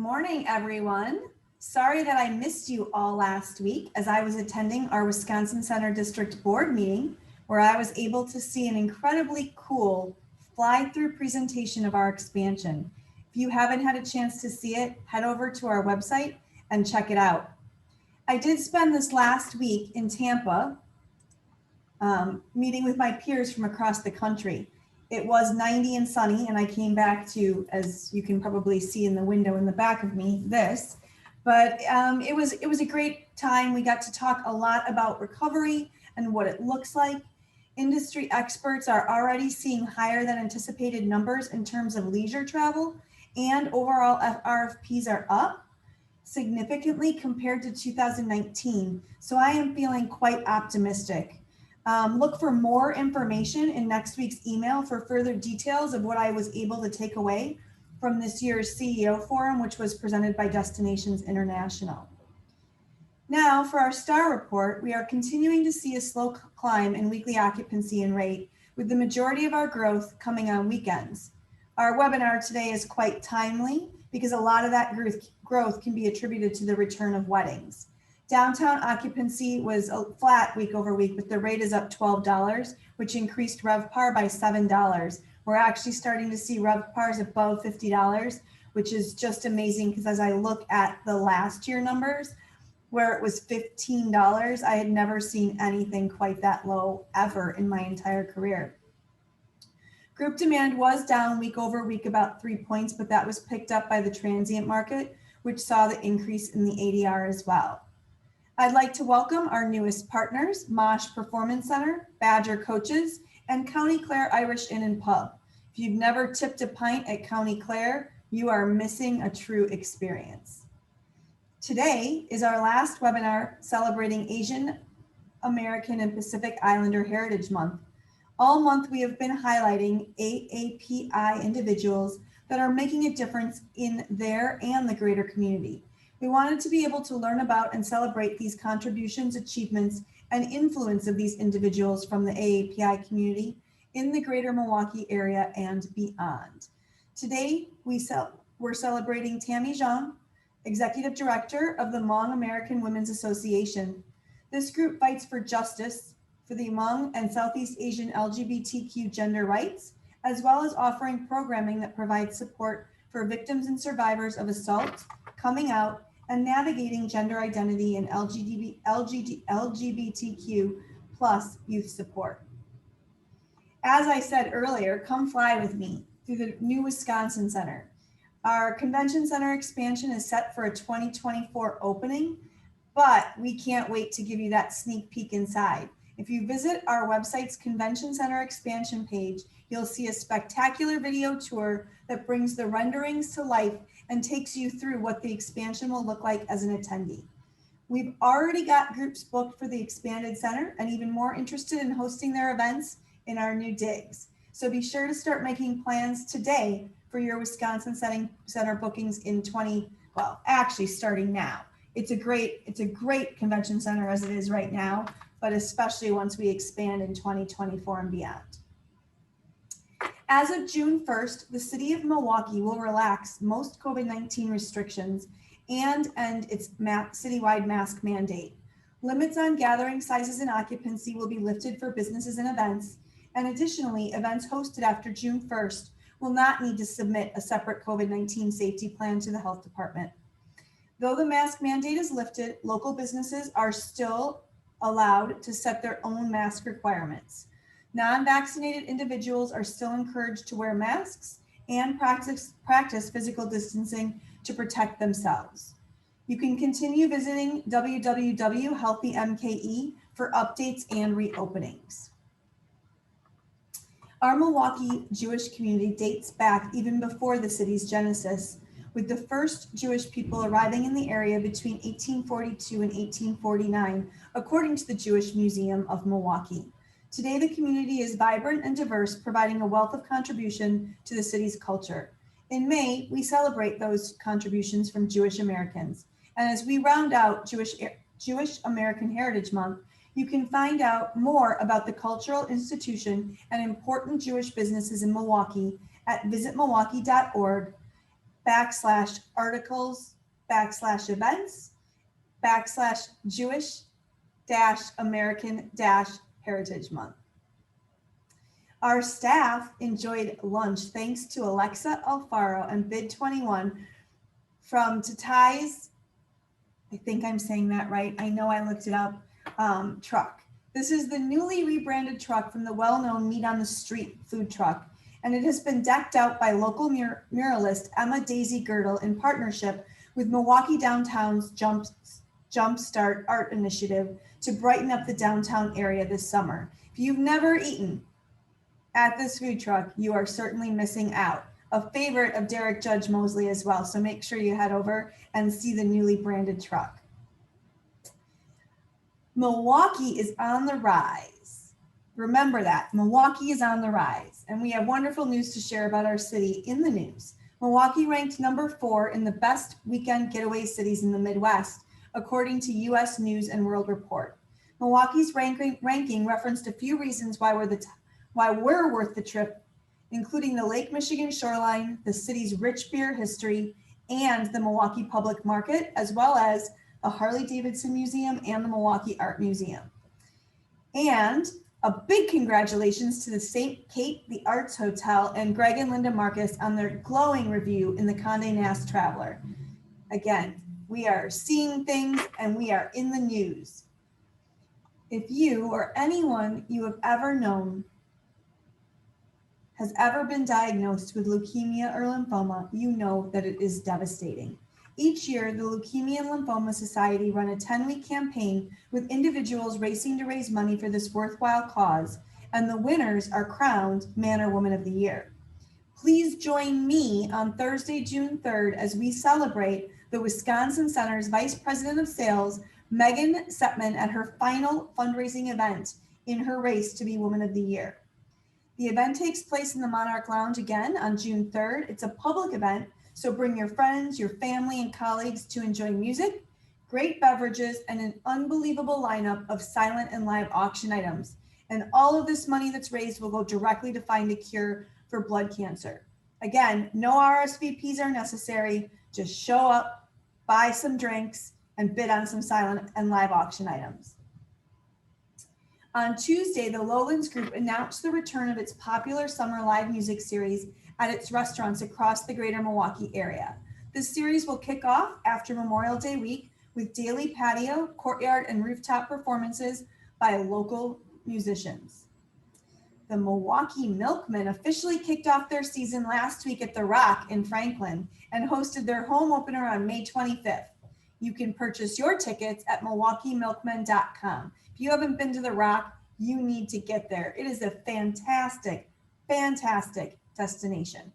morning, everyone. Sorry that I missed you all last week as I was attending our Wisconsin Center District Board meeting, where I was able to see an incredibly cool fly-through presentation of our expansion. If you haven't had a chance to see it, head over to our website and check it out. I did spend this last week in Tampa meeting with my peers from across the country. It was 90 and sunny, and I came back to, as you can probably see in the window in the back of me, this. But it was a great time. We got to talk a lot about recovery and what it looks like. Industry experts are already seeing higher than anticipated numbers in terms of leisure travel, and overall RFPs are up significantly compared to 2019. So I am feeling quite optimistic. Look for more information in next week's email for further details of what I was able to take away from this year's CEO Forum, which was presented by Destinations International. Now for our STAR report, we are continuing to see a slow climb in weekly occupancy and rate, with the majority of our growth coming on weekends. Our webinar today is quite timely because a lot of that growth can be attributed to the return of weddings. Downtown occupancy was flat week over week, but the rate is up $12, which increased RevPAR by $7. We're actually starting to see RevPARs above $50, which is just amazing because as I look at the last year numbers, where it was $15, I had never seen anything quite that low ever in my entire career. Group demand was down week over week about 3 points, but that was picked up by the transient market, which saw the increase in the ADR as well. I'd like to welcome our newest partners, Mosh Performance Center, Badger Coaches, and County Clare Irish Inn and Pub. If you've never tipped a pint at County Clare, you are missing a true experience. Today is our last webinar celebrating Asian American and Pacific Islander Heritage Month. All month we have been highlighting AAPI individuals that are making a difference in their and the greater community. We wanted to be able to learn about and celebrate these contributions, achievements, and influence of these individuals from the AAPI community in the greater Milwaukee area and beyond. Today, we're celebrating Tammy Zhang, Executive Director of the Hmong American Women's Association. This group fights for justice for the Hmong and Southeast Asian LGBTQ gender rights, as well as offering programming that provides support for victims and survivors of assault, coming out, and navigating gender identity and LGBTQ plus youth support. As I said earlier, come fly with me through the new Wisconsin Center. Our convention center expansion is set for a 2024 opening, but we can't wait to give you that sneak peek inside. If you visit our website's Convention Center expansion page, you'll see a spectacular video tour that brings the renderings to life and takes you through what the expansion will look like as an attendee. We've already got groups booked for the expanded center and even more interested in hosting their events in our new digs. So be sure to start making plans today for your Wisconsin Center bookings in starting now. It's a great convention center as it is right now, but especially once we expand in 2024 and beyond. As of June 1st, the city of Milwaukee will relax most COVID-19 restrictions and end its citywide mask mandate. Limits on gathering sizes and occupancy will be lifted for businesses and events. And additionally, events hosted after June 1st will not need to submit a separate COVID-19 safety plan to the health department. Though the mask mandate is lifted, local businesses are still allowed to set their own mask requirements. Non-vaccinated individuals are still encouraged to wear masks and practice physical distancing to protect themselves. You can continue visiting www.healthymke for updates and reopenings. Our Milwaukee Jewish community dates back even before the city's genesis, with the first Jewish people arriving in the area between 1842 and 1849, according to the Jewish Museum of Milwaukee. Today, the community is vibrant and diverse, providing a wealth of contribution to the city's culture. In May, we celebrate those contributions from Jewish Americans. And as we round out Jewish American Heritage Month, you can find out more about the cultural institution and important Jewish businesses in Milwaukee at visitmilwaukee.org /articles/events /Jewish American Heritage Month. Our staff enjoyed lunch thanks to Alexa Alfaro and Bid21 from Tatai's, I think I'm saying that right, I know I looked it up, truck. This is the newly rebranded truck from the well-known Meat on the Street food truck, and it has been decked out by local muralist Emma Daisy Girdle in partnership with Milwaukee Downtown's Jumpstart Art Initiative to brighten up the downtown area this summer. If you've never eaten at this food truck, you are certainly missing out. A favorite of Derek Judge Mosley as well, so make sure you head over and see the newly branded truck. Milwaukee is on the rise. Remember that, Milwaukee is on the rise, and we have wonderful news to share about our city in the news. Milwaukee ranked number 4 in the best weekend getaway cities in the Midwest, according to U.S. News and World Report. Milwaukee's ranking referenced a few reasons why we're worth the trip, including the Lake Michigan shoreline, the city's rich beer history, and the Milwaukee Public Market, as well as the Harley-Davidson Museum and the Milwaukee Art Museum. And a big congratulations to the St. Kate the Arts Hotel and Greg and Linda Marcus on their glowing review in the Condé Nast Traveler. Again, we are seeing things and we are in the news. If you or anyone you have ever known has ever been diagnosed with leukemia or lymphoma, you know that it is devastating. Each year, the Leukemia and Lymphoma Society run a 10-week campaign with individuals racing to raise money for this worthwhile cause, and the winners are crowned Man or Woman of the Year. Please join me on Thursday, June 3rd, as we celebrate the Wisconsin Center's Vice President of Sales, Megan Setman, at her final fundraising event in her race to be Woman of the Year. The event takes place in the Monarch Lounge again on June 3rd. It's a public event, so bring your friends, your family, and colleagues to enjoy music, great beverages, and an unbelievable lineup of silent and live auction items. And all of this money that's raised will go directly to find a cure for blood cancer. Again, no RSVPs are necessary. Just show up, buy some drinks, and bid on some silent and live auction items. On Tuesday, the Lowlands Group announced the return of its popular summer live music series at its restaurants across the greater Milwaukee area. This series will kick off after Memorial Day week with daily patio, courtyard, and rooftop performances by local musicians. The Milwaukee Milkmen officially kicked off their season last week at The Rock in Franklin and hosted their home opener on May 25th. You can purchase your tickets at MilwaukeeMilkmen.com. If you haven't been to The Rock, you need to get there. It is a fantastic, fantastic destination.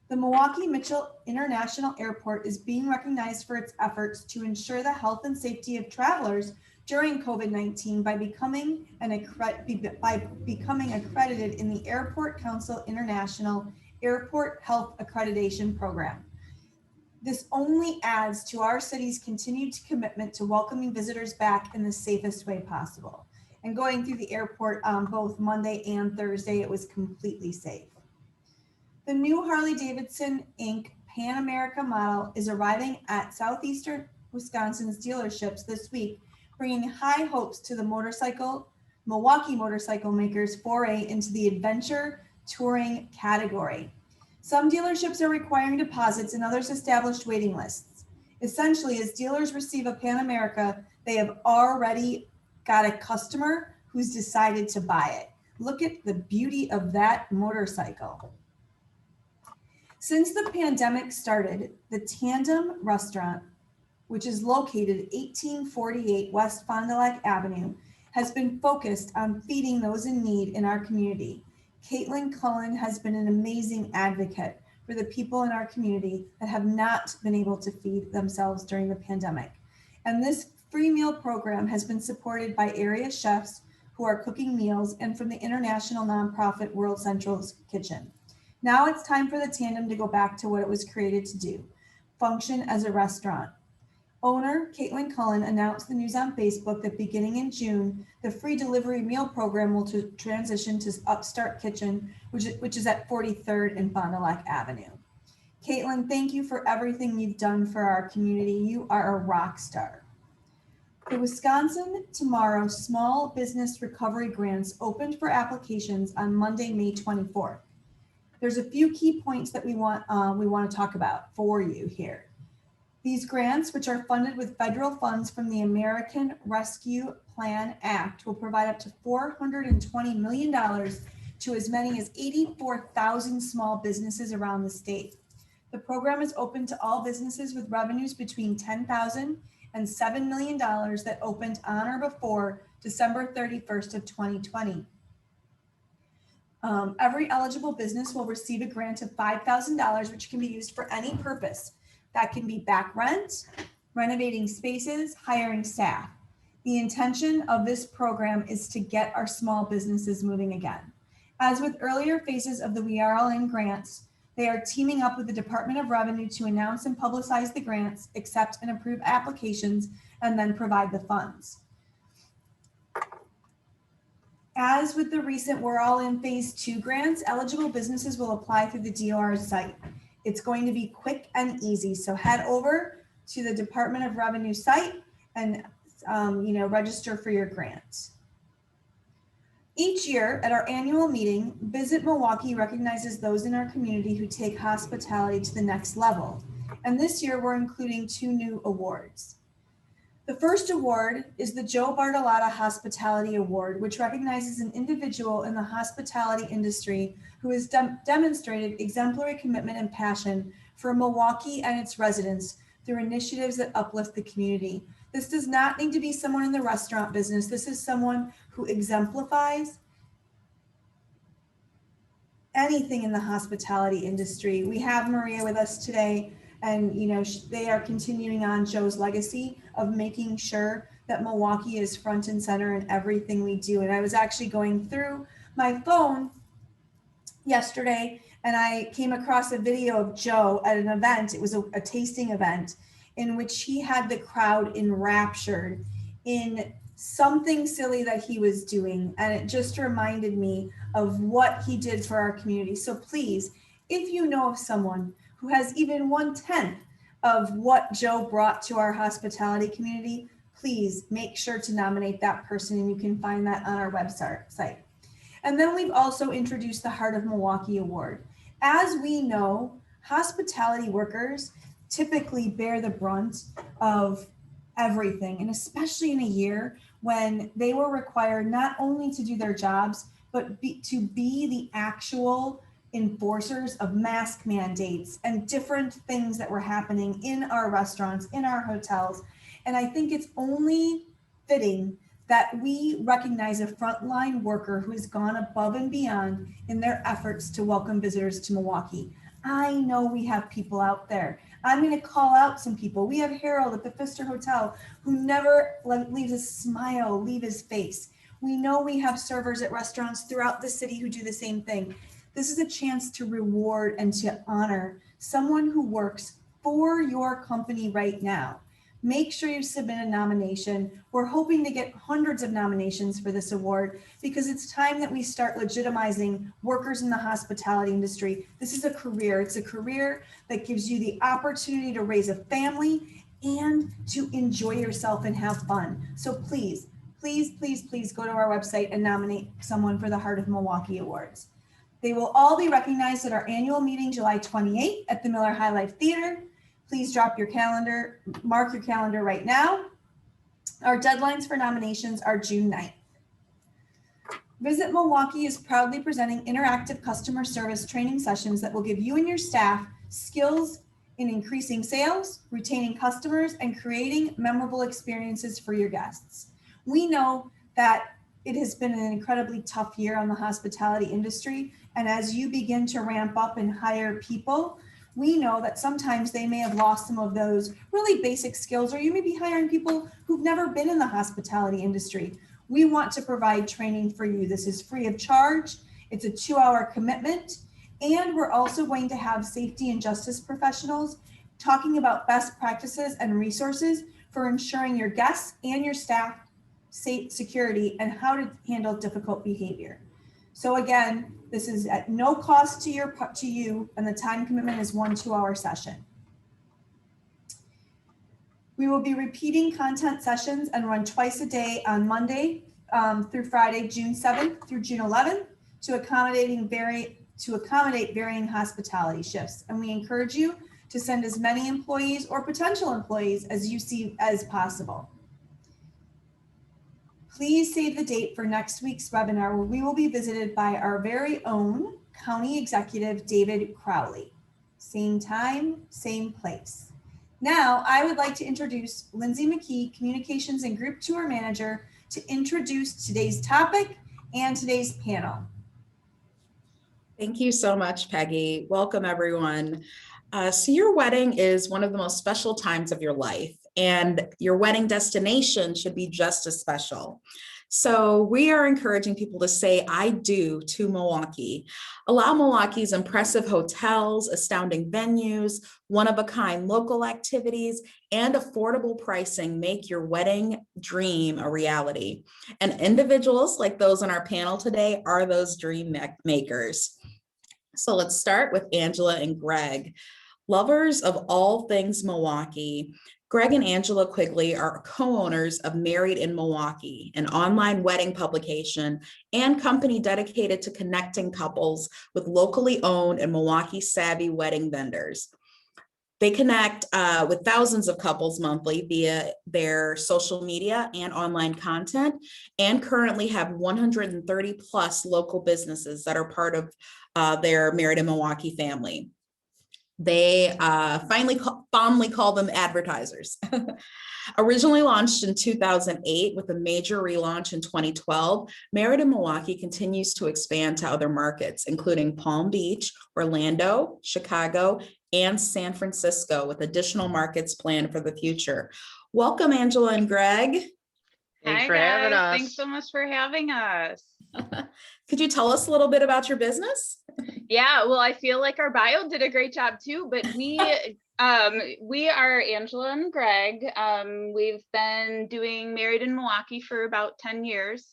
The Milwaukee Mitchell International Airport is being recognized for its efforts to ensure the health and safety of travelers during COVID-19 by becoming accredited in the Airport Council International Airport Health Accreditation Program. This only adds to our city's continued commitment to welcoming visitors back in the safest way possible. And going through the airport on both Monday and Thursday, it was completely safe. The new Harley-Davidson Inc. Pan America model is arriving at Southeastern Wisconsin's dealerships this week, bringing high hopes to the Milwaukee motorcycle makers' foray into the adventure touring category. Some dealerships are requiring deposits and others established waiting lists. Essentially, as dealers receive a Pan America, they have already got a customer who's decided to buy it. Look at the beauty of that motorcycle. Since the pandemic started, the Tandem Restaurant, which is located at 1848 West Fond du Lac Avenue, has been focused on feeding those in need in our community. Caitlin Cullen has been an amazing advocate for the people in our community that have not been able to feed themselves during the pandemic. And this free meal program has been supported by area chefs who are cooking meals and from the international nonprofit World Central's Kitchen. Now it's time for the Tandem to go back to what it was created to do, function as a restaurant. Owner Caitlin Cullen announced the news on Facebook that beginning in June, the free delivery meal program will transition to Upstart Kitchen, which is at 43rd and Fond du Lac Avenue. Caitlin, thank you for everything you've done for our community. You are a rock star. The Wisconsin Tomorrow Small Business Recovery Grants opened for applications on Monday, May 24th. There's a few key points that we want to talk about for you here. These grants, which are funded with federal funds from the American Rescue Plan Act, will provide up to $420 million to as many as 84,000 small businesses around the state. The program is open to all businesses with revenues between $10,000 and $7 million that opened on or before December 31st of 2020. Every eligible business will receive a grant of $5,000, which can be used for any purpose. That can be back rent, renovating spaces, hiring staff. The intention of this program is to get our small businesses moving again. As with earlier phases of the We Are All In grants, they are teaming up with the Department of Revenue to announce and publicize the grants, accept and approve applications, and then provide the funds. As with the recent We're All In Phase 2 grants, eligible businesses will apply through the DOR site. It's going to be quick and easy, so head over to the Department of Revenue site and register for your grant. Each year at our annual meeting, Visit Milwaukee recognizes those in our community who take hospitality to the next level. And this year we're including 2 new awards. The first award is the Joe Bartolotta Hospitality Award, which recognizes an individual in the hospitality industry who has demonstrated exemplary commitment and passion for Milwaukee and its residents through initiatives that uplift the community. This does not need to be someone in the restaurant business. This is someone who exemplifies anything in the hospitality industry. We have Maria with us today, and they are continuing on Joe's legacy of making sure that Milwaukee is front and center in everything we do. And I was actually going through my phone yesterday and I came across a video of Joe at an event. It was a tasting event in which he had the crowd enraptured in something silly that he was doing. And it just reminded me of what he did for our community. So please, if you know of someone who has even 1/10 of what Joe brought to our hospitality community, please make sure to nominate that person, and you can find that on our website. And then we've also introduced the Heart of Milwaukee Award. As we know, hospitality workers typically bear the brunt of everything, and especially in a year when they were required not only to do their jobs, but to be the actual enforcers of mask mandates and different things that were happening in our restaurants, in our hotels. And I think it's only fitting that we recognize a frontline worker who has gone above and beyond in their efforts to welcome visitors to Milwaukee. I know we have people out there. I'm going to call out some people. We have Harold at the Pfister Hotel who never leaves a smile leave his face. We know we have servers at restaurants throughout the city who do the same thing. This is a chance to reward and to honor someone who works for your company right now. Make sure you submit a nomination. We're hoping to get hundreds of nominations for this award because it's time that we start legitimizing workers in the hospitality industry. This is a career. It's a career that gives you the opportunity to raise a family and to enjoy yourself and have fun. So please, please, please, please go to our website and nominate someone for the Heart of Milwaukee Awards. They will all be recognized at our annual meeting July 28th at the Miller High Life Theater. Please mark your calendar right now. Our deadlines for nominations are June 9th. Visit Milwaukee is proudly presenting interactive customer service training sessions that will give you and your staff skills in increasing sales, retaining customers, and creating memorable experiences for your guests. We know that it has been an incredibly tough year on the hospitality industry, and as you begin to ramp up and hire people, we know that sometimes they may have lost some of those really basic skills, or you may be hiring people who've never been in the hospitality industry. We want to provide training for you. This is free of charge. It's a 2-hour commitment. And we're also going to have safety and justice professionals talking about best practices and resources for ensuring your guests and your staff safe security and how to handle difficult behavior. So again, this is at no cost to you, and the time commitment is 1 2-hour session. We will be repeating content sessions and run twice a day on Monday through Friday, June 7th through June 11th to accommodate varying hospitality shifts. And we encourage you to send as many employees or potential employees as you see as possible. Please save the date for next week's webinar, where we will be visited by our very own County Executive, David Crowley. Same time, same place. Now, I would like to introduce Lindsay McKee, Communications and Group Tour Manager, to introduce today's topic and today's panel. Thank you so much, Peggy. Welcome, everyone. So your wedding is one of the most special times of your life, and your wedding destination should be just as special. So we are encouraging people to say "I do" to Milwaukee. Allow Milwaukee's impressive hotels, astounding venues, one-of-a-kind local activities, and affordable pricing make your wedding dream a reality. And individuals like those on our panel today are those dream makers. So let's start with Angela and Greg. Lovers of all things Milwaukee, Greg and Angela Quigley are co-owners of Married in Milwaukee, an online wedding publication and company dedicated to connecting couples with locally owned and Milwaukee savvy wedding vendors. They connect with thousands of couples monthly via their social media and online content, and currently have 130 plus local businesses that are part of their Married in Milwaukee family. They fondly call them advertisers. Originally launched in 2008 with a major relaunch in 2012, Married in Milwaukee continues to expand to other markets, including Palm Beach, Orlando, Chicago, and San Francisco, with additional markets planned for the future. Welcome, Angela and Greg. Thanks for having us. Thanks so much for having us. Could you tell us a little bit about your business? Yeah, well, I feel like our bio did a great job too, but we are Angela and Greg. We've been doing Married in Milwaukee for about 10 years.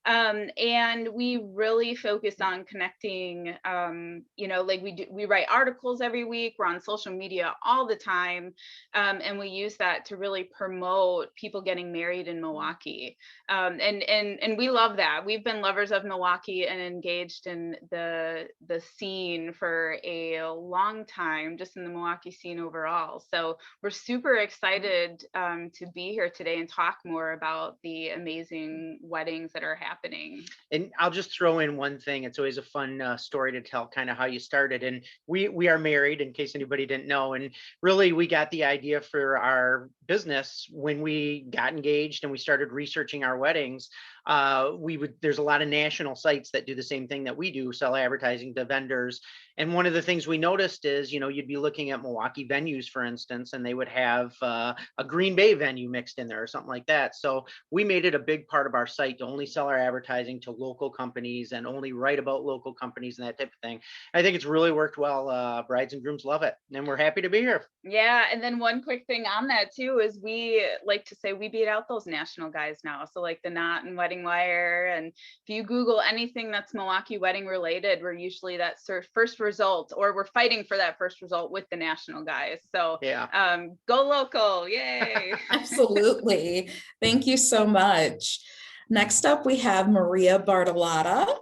And we really focus on connecting, like we write articles every week, we're on social media all the time. And we use that to really promote people getting married in Milwaukee. And we love that. We've been lovers of Milwaukee and engaged in the scene for a long time, just in the Milwaukee scene overall. So we're super excited to be here today and talk more about the amazing weddings that are happening. And I'll just throw in one thing. It's always a fun story to tell, kind of how you started. And we are married, in case anybody didn't know. And really, we got the idea for our business when we got engaged and we started researching our weddings. There's a lot of national sites that do the same thing that we do, sell advertising to vendors. And one of the things we noticed is, you'd be looking at Milwaukee venues, for instance, and they would have a Green Bay venue mixed in there or something like that. So we made it a big part of our site to only sell our advertising to local companies and only write about local companies and that type of thing. I think it's really worked well. Brides and grooms love it, and we're happy to be here. Yeah, and then one quick thing on that too is we like to say we beat out those national guys now. So like the Knot and Wedding Wire, and if you Google anything that's Milwaukee wedding related, we're usually that first result, or we're fighting for that first result with the national guys. So yeah, go local, yay! Absolutely, thank you so much. Next up, we have Maria Bartolotta.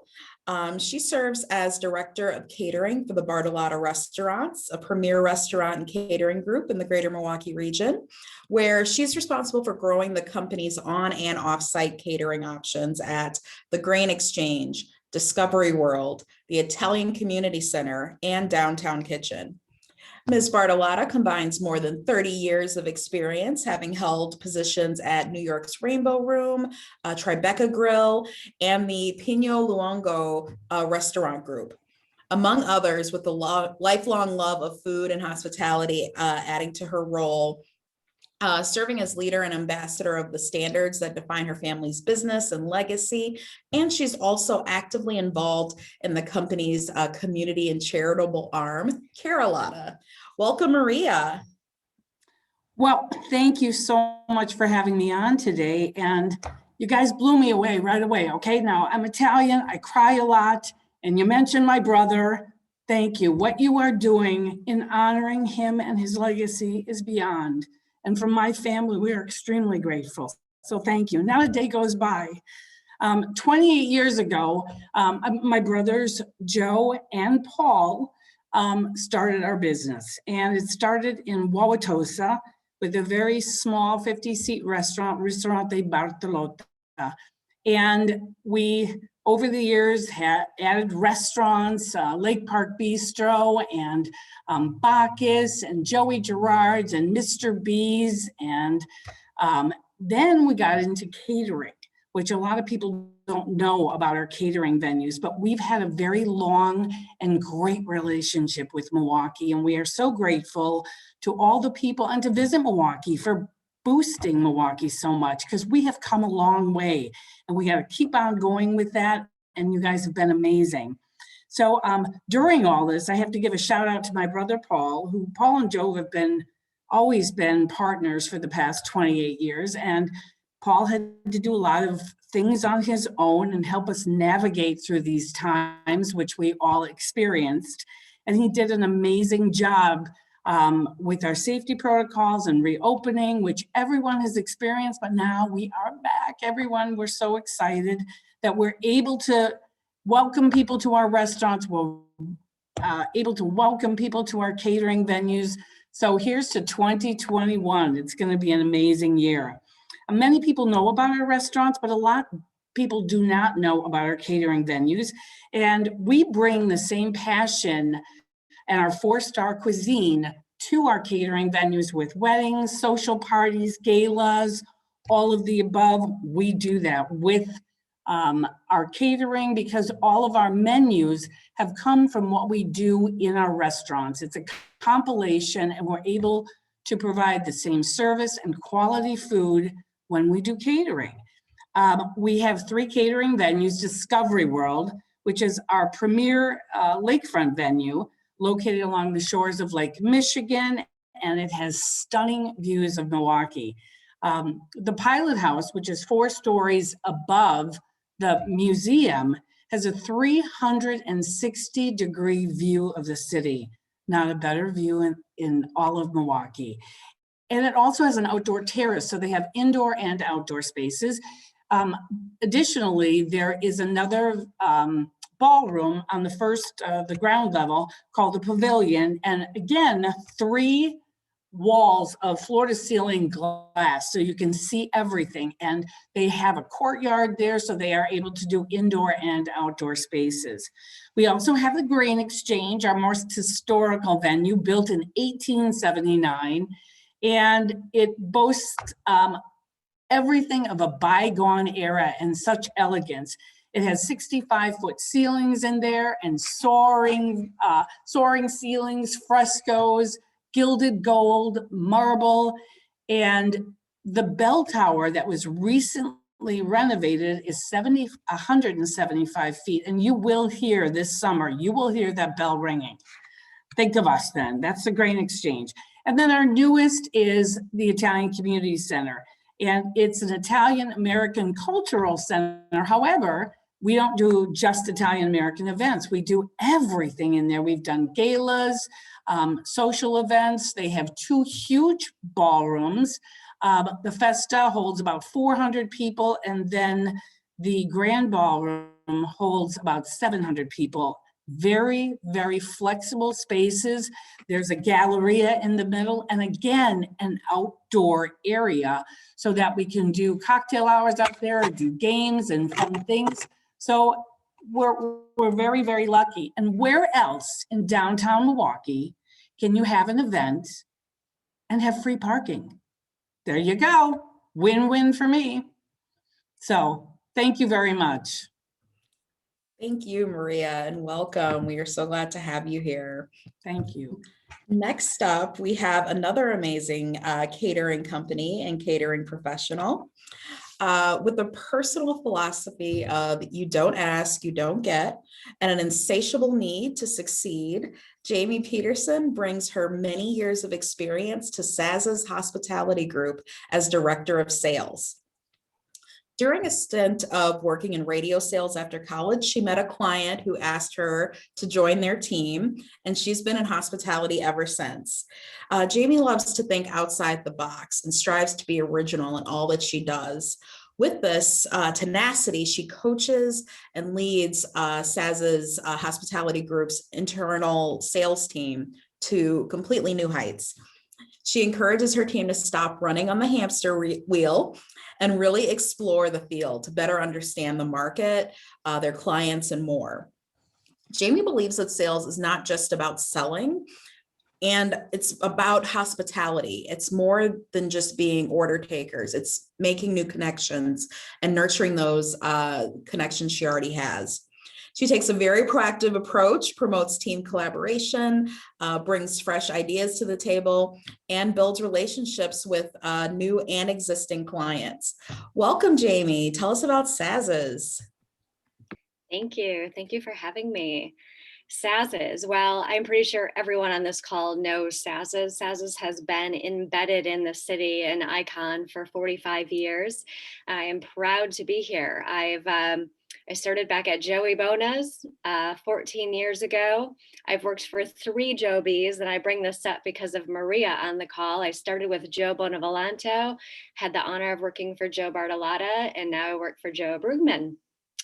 She serves as Director of Catering for the Bartolotta Restaurants, a premier restaurant and catering group in the greater Milwaukee region, where she's responsible for growing the company's on and off-site catering options at the Grain Exchange, Discovery World, the Italian Community Center, and Downtown Kitchen. Ms. Bartolotta combines more than 30 years of experience, having held positions at New York's Rainbow Room, Tribeca Grill, and the Pino Luongo restaurant group, among others, with the lifelong love of food and hospitality adding to her role. Serving as leader and ambassador of the standards that define her family's business and legacy. And she's also actively involved in the company's community and charitable arm, Carolotta. Welcome, Maria. Well, thank you so much for having me on today. And you guys blew me away right away. Okay, now I'm Italian, I cry a lot, and you mentioned my brother. Thank you. What you are doing in honoring him and his legacy is beyond. And from my family, we are extremely grateful. So thank you. Now a day goes by. 28 years ago, my brothers, Joe and Paul, started our business. And it started in Wauwatosa with a very small 50-seat restaurant, Ristorante Bartolotta. And we, over the years, had added restaurants, Lake Park Bistro and Bacchus and Joey Gerard's and Mr. B's. And then we got into catering, which a lot of people don't know about our catering venues, but we've had a very long and great relationship with Milwaukee. And we are so grateful to all the people and to Visit Milwaukee for boosting Milwaukee so much, because we have come a long way and we got to keep on going with that. And you guys have been amazing. So during all this, I have to give a shout out to my brother, Paul, who Paul and Joe have always been partners for the past 28 years. And Paul had to do a lot of things on his own and help us navigate through these times, which we all experienced. And he did an amazing job with our safety protocols and reopening, which everyone has experienced, but now we are back. Everyone, we're so excited that we're able to welcome people to our restaurants. We're able to welcome people to our catering venues. So here's to 2021. It's going to be an amazing year. Many people know about our restaurants, but a lot of people do not know about our catering venues. And we bring the same passion and our 4-star cuisine to our catering venues with weddings, social parties, galas, all of the above. We do that with our catering because all of our menus have come from what we do in our restaurants. It's a compilation, and we're able to provide the same service and quality food when we do catering. We have 3 catering venues: Discovery World, which is our premier lakefront venue located along the shores of Lake Michigan, and it has stunning views of Milwaukee. The Pilot House, which is 4 stories above the museum, has a 360-degree view of the city. Not a better view in all of Milwaukee. And it also has an outdoor terrace, so they have indoor and outdoor spaces. Additionally, there is another ballroom on the ground level called the Pavilion. And again, 3 walls of floor to ceiling glass, so you can see everything. And they have a courtyard there, so they are able to do indoor and outdoor spaces. We also have the Grain Exchange, our most historical venue, built in 1879. And it boasts everything of a bygone era and such elegance. It has 65-foot ceilings in there and soaring ceilings, frescoes, gilded gold, marble, and the bell tower that was recently renovated is 175 feet. And you will hear this summer, you will hear that bell ringing. Think of us then. That's the Grain Exchange. And then our newest is the Italian Community Center. And it's an Italian-American cultural center. However, we don't do just Italian-American events. We do everything in there. We've done galas, social events. They have 2 huge ballrooms. The Festa holds about 400 people, and then the Grand Ballroom holds about 700 people. Very, very flexible spaces. There's a galleria in the middle, and again, an outdoor area so that we can do cocktail hours out there, do games and fun things. So we're very, very lucky. And where else in downtown Milwaukee can you have an event and have free parking? There you go. Win-win for me. So thank you very much. Thank you, Maria, and welcome. We are so glad to have you here. Thank you. Next up, we have another amazing catering company and catering professional with a personal philosophy of you don't ask, you don't get, and an insatiable need to succeed. Jamie Peterson brings her many years of experience to Saz's Hospitality Group as Director of Sales. During a stint of working in radio sales after college, she met a client who asked her to join their team, and she's been in hospitality ever since. Jamie loves to think outside the box and strives to be original in all that she does. With this tenacity, she coaches and leads SAZ's hospitality group's internal sales team to completely new heights. She encourages her team to stop running on the hamster wheel and really explore the field to better understand the market, their clients, and more. Jamie believes that sales is not just about selling, and it's about hospitality. It's more than just being order takers. It's making new connections and nurturing those connections she already has. She takes a very proactive approach, promotes team collaboration, brings fresh ideas to the table, and builds relationships with new and existing clients. Welcome, Jamie. Tell us about SAZ's. Thank you. Thank you for having me. SAZ's, well, I'm pretty sure everyone on this call knows SAZ's. SAZ's has been embedded in the city, an icon for 45 years. I am proud to be here. I started back at Joey Bona's 14 years ago. I've worked for 3 Joe B's, and I bring this up because of Maria on the call. I started with Joe Bonavolonto, had the honor of working for Joe Bartolotta, and now I work for Joe Brugman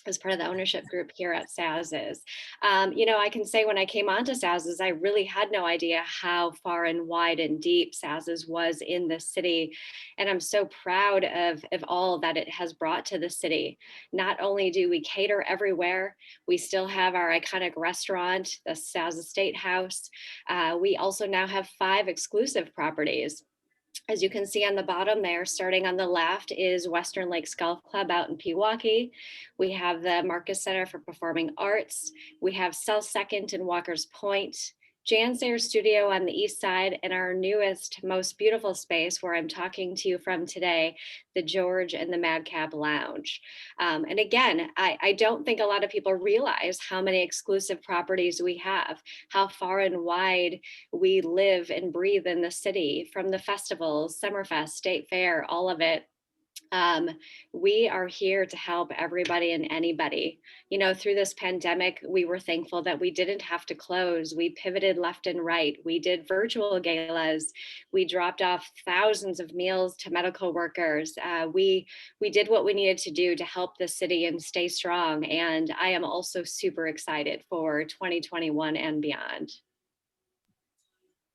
as part of the ownership group here at SAZ's. I can say when I came onto SAZ's, I really had no idea how far and wide and deep SAZ's was in the city. And I'm so proud of all that it has brought to the city. Not only do we cater everywhere, we still have our iconic restaurant, the SAZ's State House. We also now have 5 exclusive properties. As you can see on the bottom there, starting on the left is Western Lakes Golf Club out in Milwaukee. We have the Marcus Center for Performing Arts. We have South Second in Walker's Point, Jan Sayers Studio on the east side, and our newest, most beautiful space where I'm talking to you from today, the George and the Madcap Lounge. And again, I don't think a lot of people realize how many exclusive properties we have, how far and wide we live and breathe in the city, from the festivals, Summerfest, State Fair, all of it. We are here to help everybody and anybody. Through this pandemic, we were thankful that we didn't have to close. We pivoted left and right. We did virtual galas. We dropped off thousands of meals to medical workers. We did what we needed to do to help the city and stay strong. And I am also super excited for 2021 and beyond.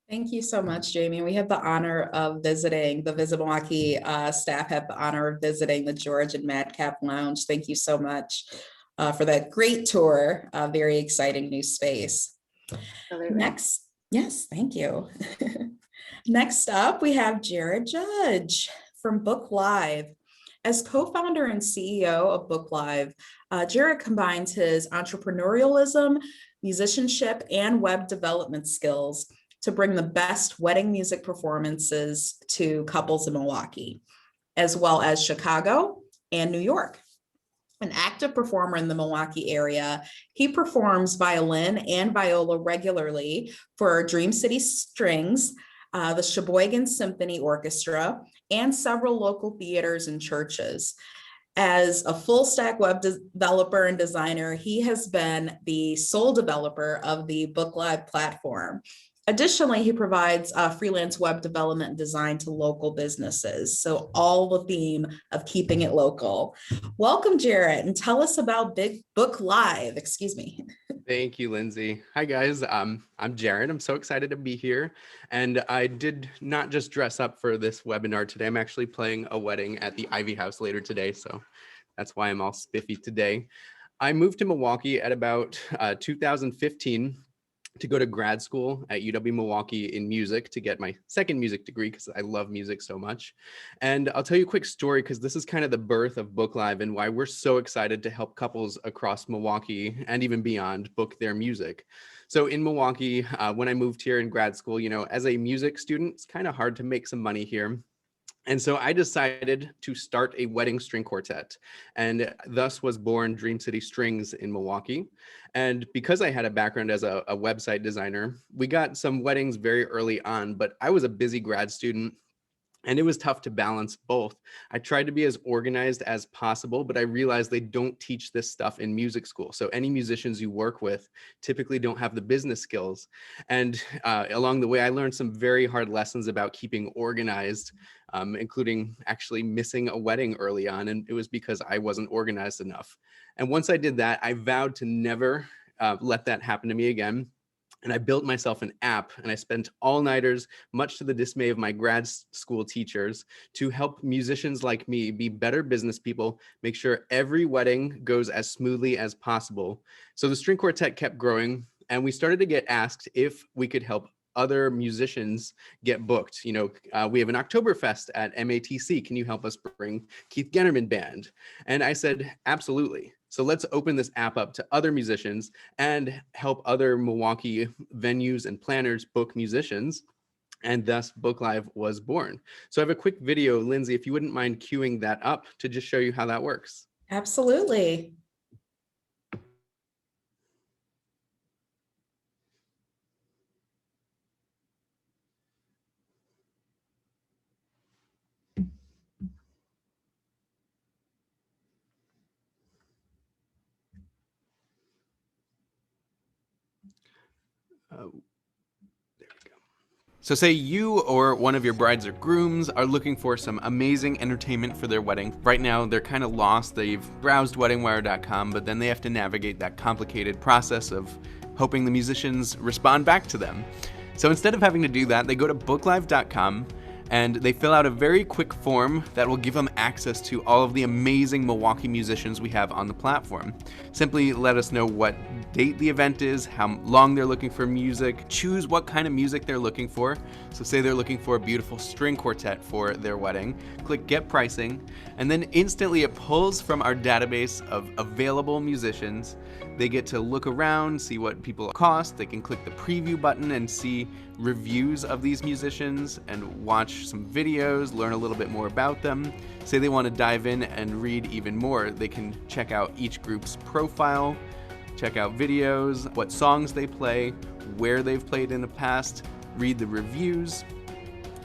Thank you so much, Jamie. We have the honor of visiting, the Visit Milwaukee staff have the honor of visiting the George and Madcap Lounge. Thank you so much for that great tour, very exciting new space. Absolutely. Next, yes, thank you. Next up, we have Jared Judge from Book Live. As co-founder and CEO of Book Live, Jared combines his entrepreneurialism, musicianship, and web development skills to bring the best wedding music performances to couples in Milwaukee, as well as Chicago and New York. An active performer in the Milwaukee area, he performs violin and viola regularly for Dream City Strings, the Sheboygan Symphony Orchestra, and several local theaters and churches. As a full stack web developer and designer, he has been the sole developer of the Book Live platform. Additionally, he provides freelance web development and design to local businesses. So all the theme of keeping it local. Welcome, Jarrett, and tell us about Big Book Live. Excuse me. Thank you, Lindsay. Hi, guys. I'm Jared. I'm so excited to be here. And I did not just dress up for this webinar today. I'm actually playing a wedding at the Ivy House later today. So that's why I'm all spiffy today. I moved to Milwaukee at about 2015. To go to grad school at UW-Milwaukee in music to get my second music degree because I love music so much. And I'll tell you a quick story because this is kind of the birth of Book Live and why we're so excited to help couples across Milwaukee and even beyond book their music. So in Milwaukee, when I moved here in grad school, as a music student, it's kind of hard to make some money here. And so I decided to start a wedding string quartet, and thus was born Dream City Strings in Milwaukee. And because I had a background as a website designer, we got some weddings very early on, but I was a busy grad student. And it was tough to balance both. I tried to be as organized as possible, but I realized they don't teach this stuff in music school. So any musicians you work with typically don't have the business skills. And along the way, I learned some very hard lessons about keeping organized, including actually missing a wedding early on. And it was because I wasn't organized enough. And once I did that, I vowed to never let that happen to me again. And I built myself an app, and I spent all-nighters, much to the dismay of my grad school teachers, to help musicians like me be better business people, make sure every wedding goes as smoothly as possible. So the string quartet kept growing, and we started to get asked if we could help other musicians get booked. We have an Oktoberfest at MATC. Can you help us bring Keith Gennerman Band? And I said, absolutely. So let's open this app up to other musicians and help other Milwaukee venues and planners book musicians. And thus Book Live was born. So I have a quick video, Lindsay, if you wouldn't mind queuing that up to just show you how that works. Absolutely. There we go. So say you or one of your brides or grooms are looking for some amazing entertainment for their wedding. Right now, they're kind of lost. They've browsed weddingwire.com, but then they have to navigate that complicated process of hoping the musicians respond back to them. So instead of having to do that, they go to booklive.com and they fill out a very quick form that will give them access to all of the amazing Milwaukee musicians we have on the platform. Simply let us know what date the event is, how long they're looking for music, choose what kind of music they're looking for. So say they're looking for a beautiful string quartet for their wedding, click get pricing, and then instantly it pulls from our database of available musicians. They get to look around, see what people cost. They can click the preview button and see reviews of these musicians and watch some videos, learn a little bit more about them. Say they want to dive in and read even more, they can check out each group's profile, check out videos, what songs they play, where they've played in the past, read the reviews.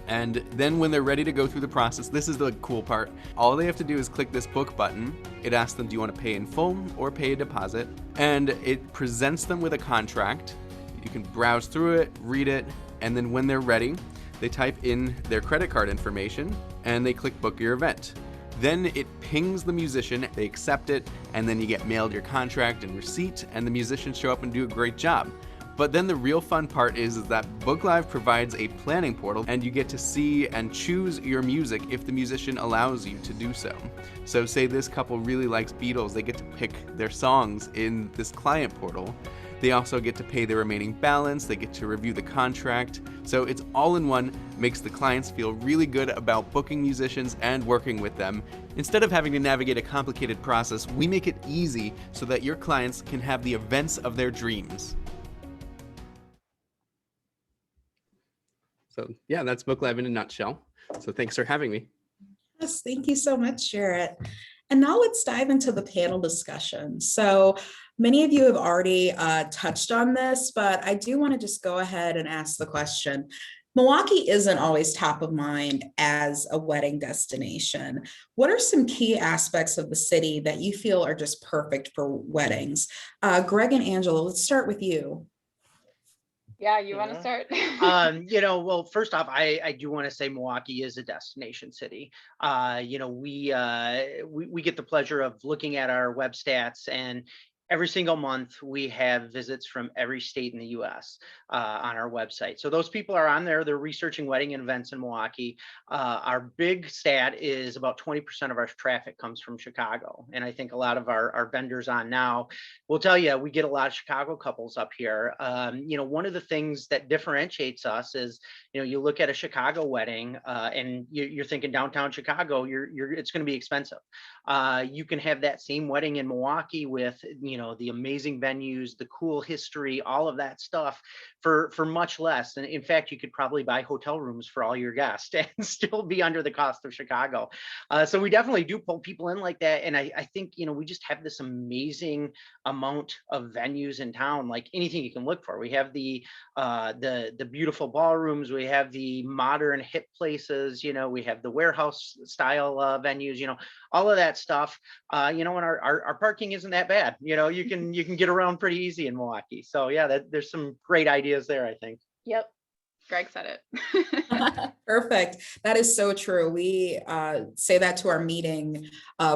And then when they're ready to go through the process, this is the cool part. All they have to do is click this book button. It asks them, do you want to pay in full or pay a deposit? And it presents them with a contract. You can browse through it, read it, and then when they're ready, they type in their credit card information and they click book your event. Then it pings the musician, they accept it, and then you get mailed your contract and receipt, and the musicians show up and do a great job. But then the real fun part is that Book Live provides a planning portal, and you get to see and choose your music if the musician allows you to do so. So say this couple really likes Beatles, they get to pick their songs in this client portal. They also get to pay the remaining balance, they get to review the contract. So it's all in one, makes the clients feel really good about booking musicians and working with them. Instead of having to navigate a complicated process, we make it easy so that your clients can have the events of their dreams. So yeah, that's Book Live in a nutshell. So thanks for having me. Yes, thank you so much, Jarrett. And now let's dive into the panel discussion. So many of you have already touched on this, but I do want to just go ahead and ask the question. Milwaukee isn't always top of mind as a wedding destination. What are some key aspects of the city that you feel are just perfect for weddings? Greg and Angela, let's start with you. Yeah, you want to start? Well, first off, I do want to say Milwaukee is a destination city. We get the pleasure of looking at our web stats, and every single month we have visits from every state in the US on our website. So those people are on there, they're researching wedding events in Milwaukee. Our big stat is about 20% of our traffic comes from Chicago. And I think a lot of our vendors on now will tell you, we get a lot of Chicago couples up here. One of the things that differentiates us is, you look at a Chicago wedding and you're thinking downtown Chicago, it's going to be expensive. You can have that same wedding in Milwaukee with, the amazing venues, the cool history, all of that stuff for much less. And in fact, you could probably buy hotel rooms for all your guests and still be under the cost of Chicago. So we definitely do pull people in like that. And I think, we just have this amazing amount of venues in town, like anything you can look for. We have the beautiful ballrooms, we have the modern hip places, we have the warehouse style venues, all of that stuff. And our parking isn't that bad. You can get around pretty easy in Milwaukee. So yeah, there's some great ideas there, I think. Yep. Greg said it. Perfect. That is so true. We say that to our meeting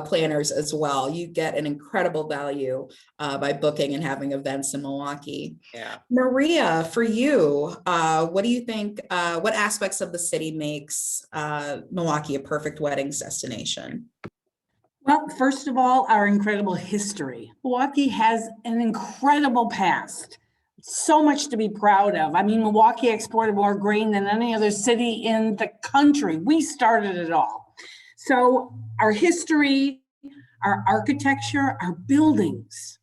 planners as well. You get an incredible value by booking and having events in Milwaukee. Yeah. Maria, for you, what do you think, what aspects of the city makes Milwaukee a perfect weddings destination? Well, first of all, our incredible history. Milwaukee has an incredible past. So much to be proud of. I mean, Milwaukee exported more grain than any other city in the country. We started it all. So our history, our architecture, our buildings,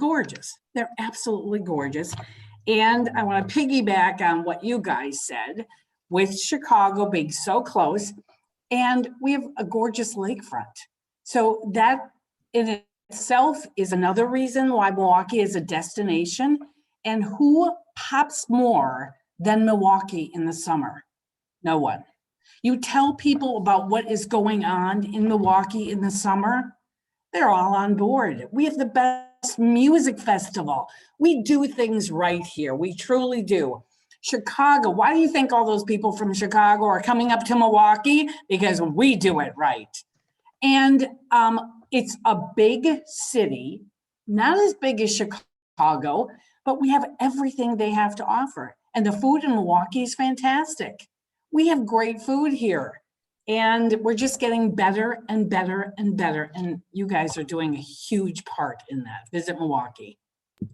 gorgeous. They're absolutely gorgeous. And I want to piggyback on what you guys said with Chicago being so close. And we have a gorgeous lakefront. So that in itself is another reason why Milwaukee is a destination. And who pops more than Milwaukee in the summer? No one. You tell people about what is going on in Milwaukee in the summer, they're all on board. We have the best music festival. We do things right here. We truly do. Chicago, why do you think all those people from Chicago are coming up to Milwaukee? Because we do it right. And it's a big city, not as big as Chicago, but we have everything they have to offer. And the food in Milwaukee is fantastic. We have great food here. And we're just getting better and better and better. And you guys are doing a huge part in that. Visit Milwaukee.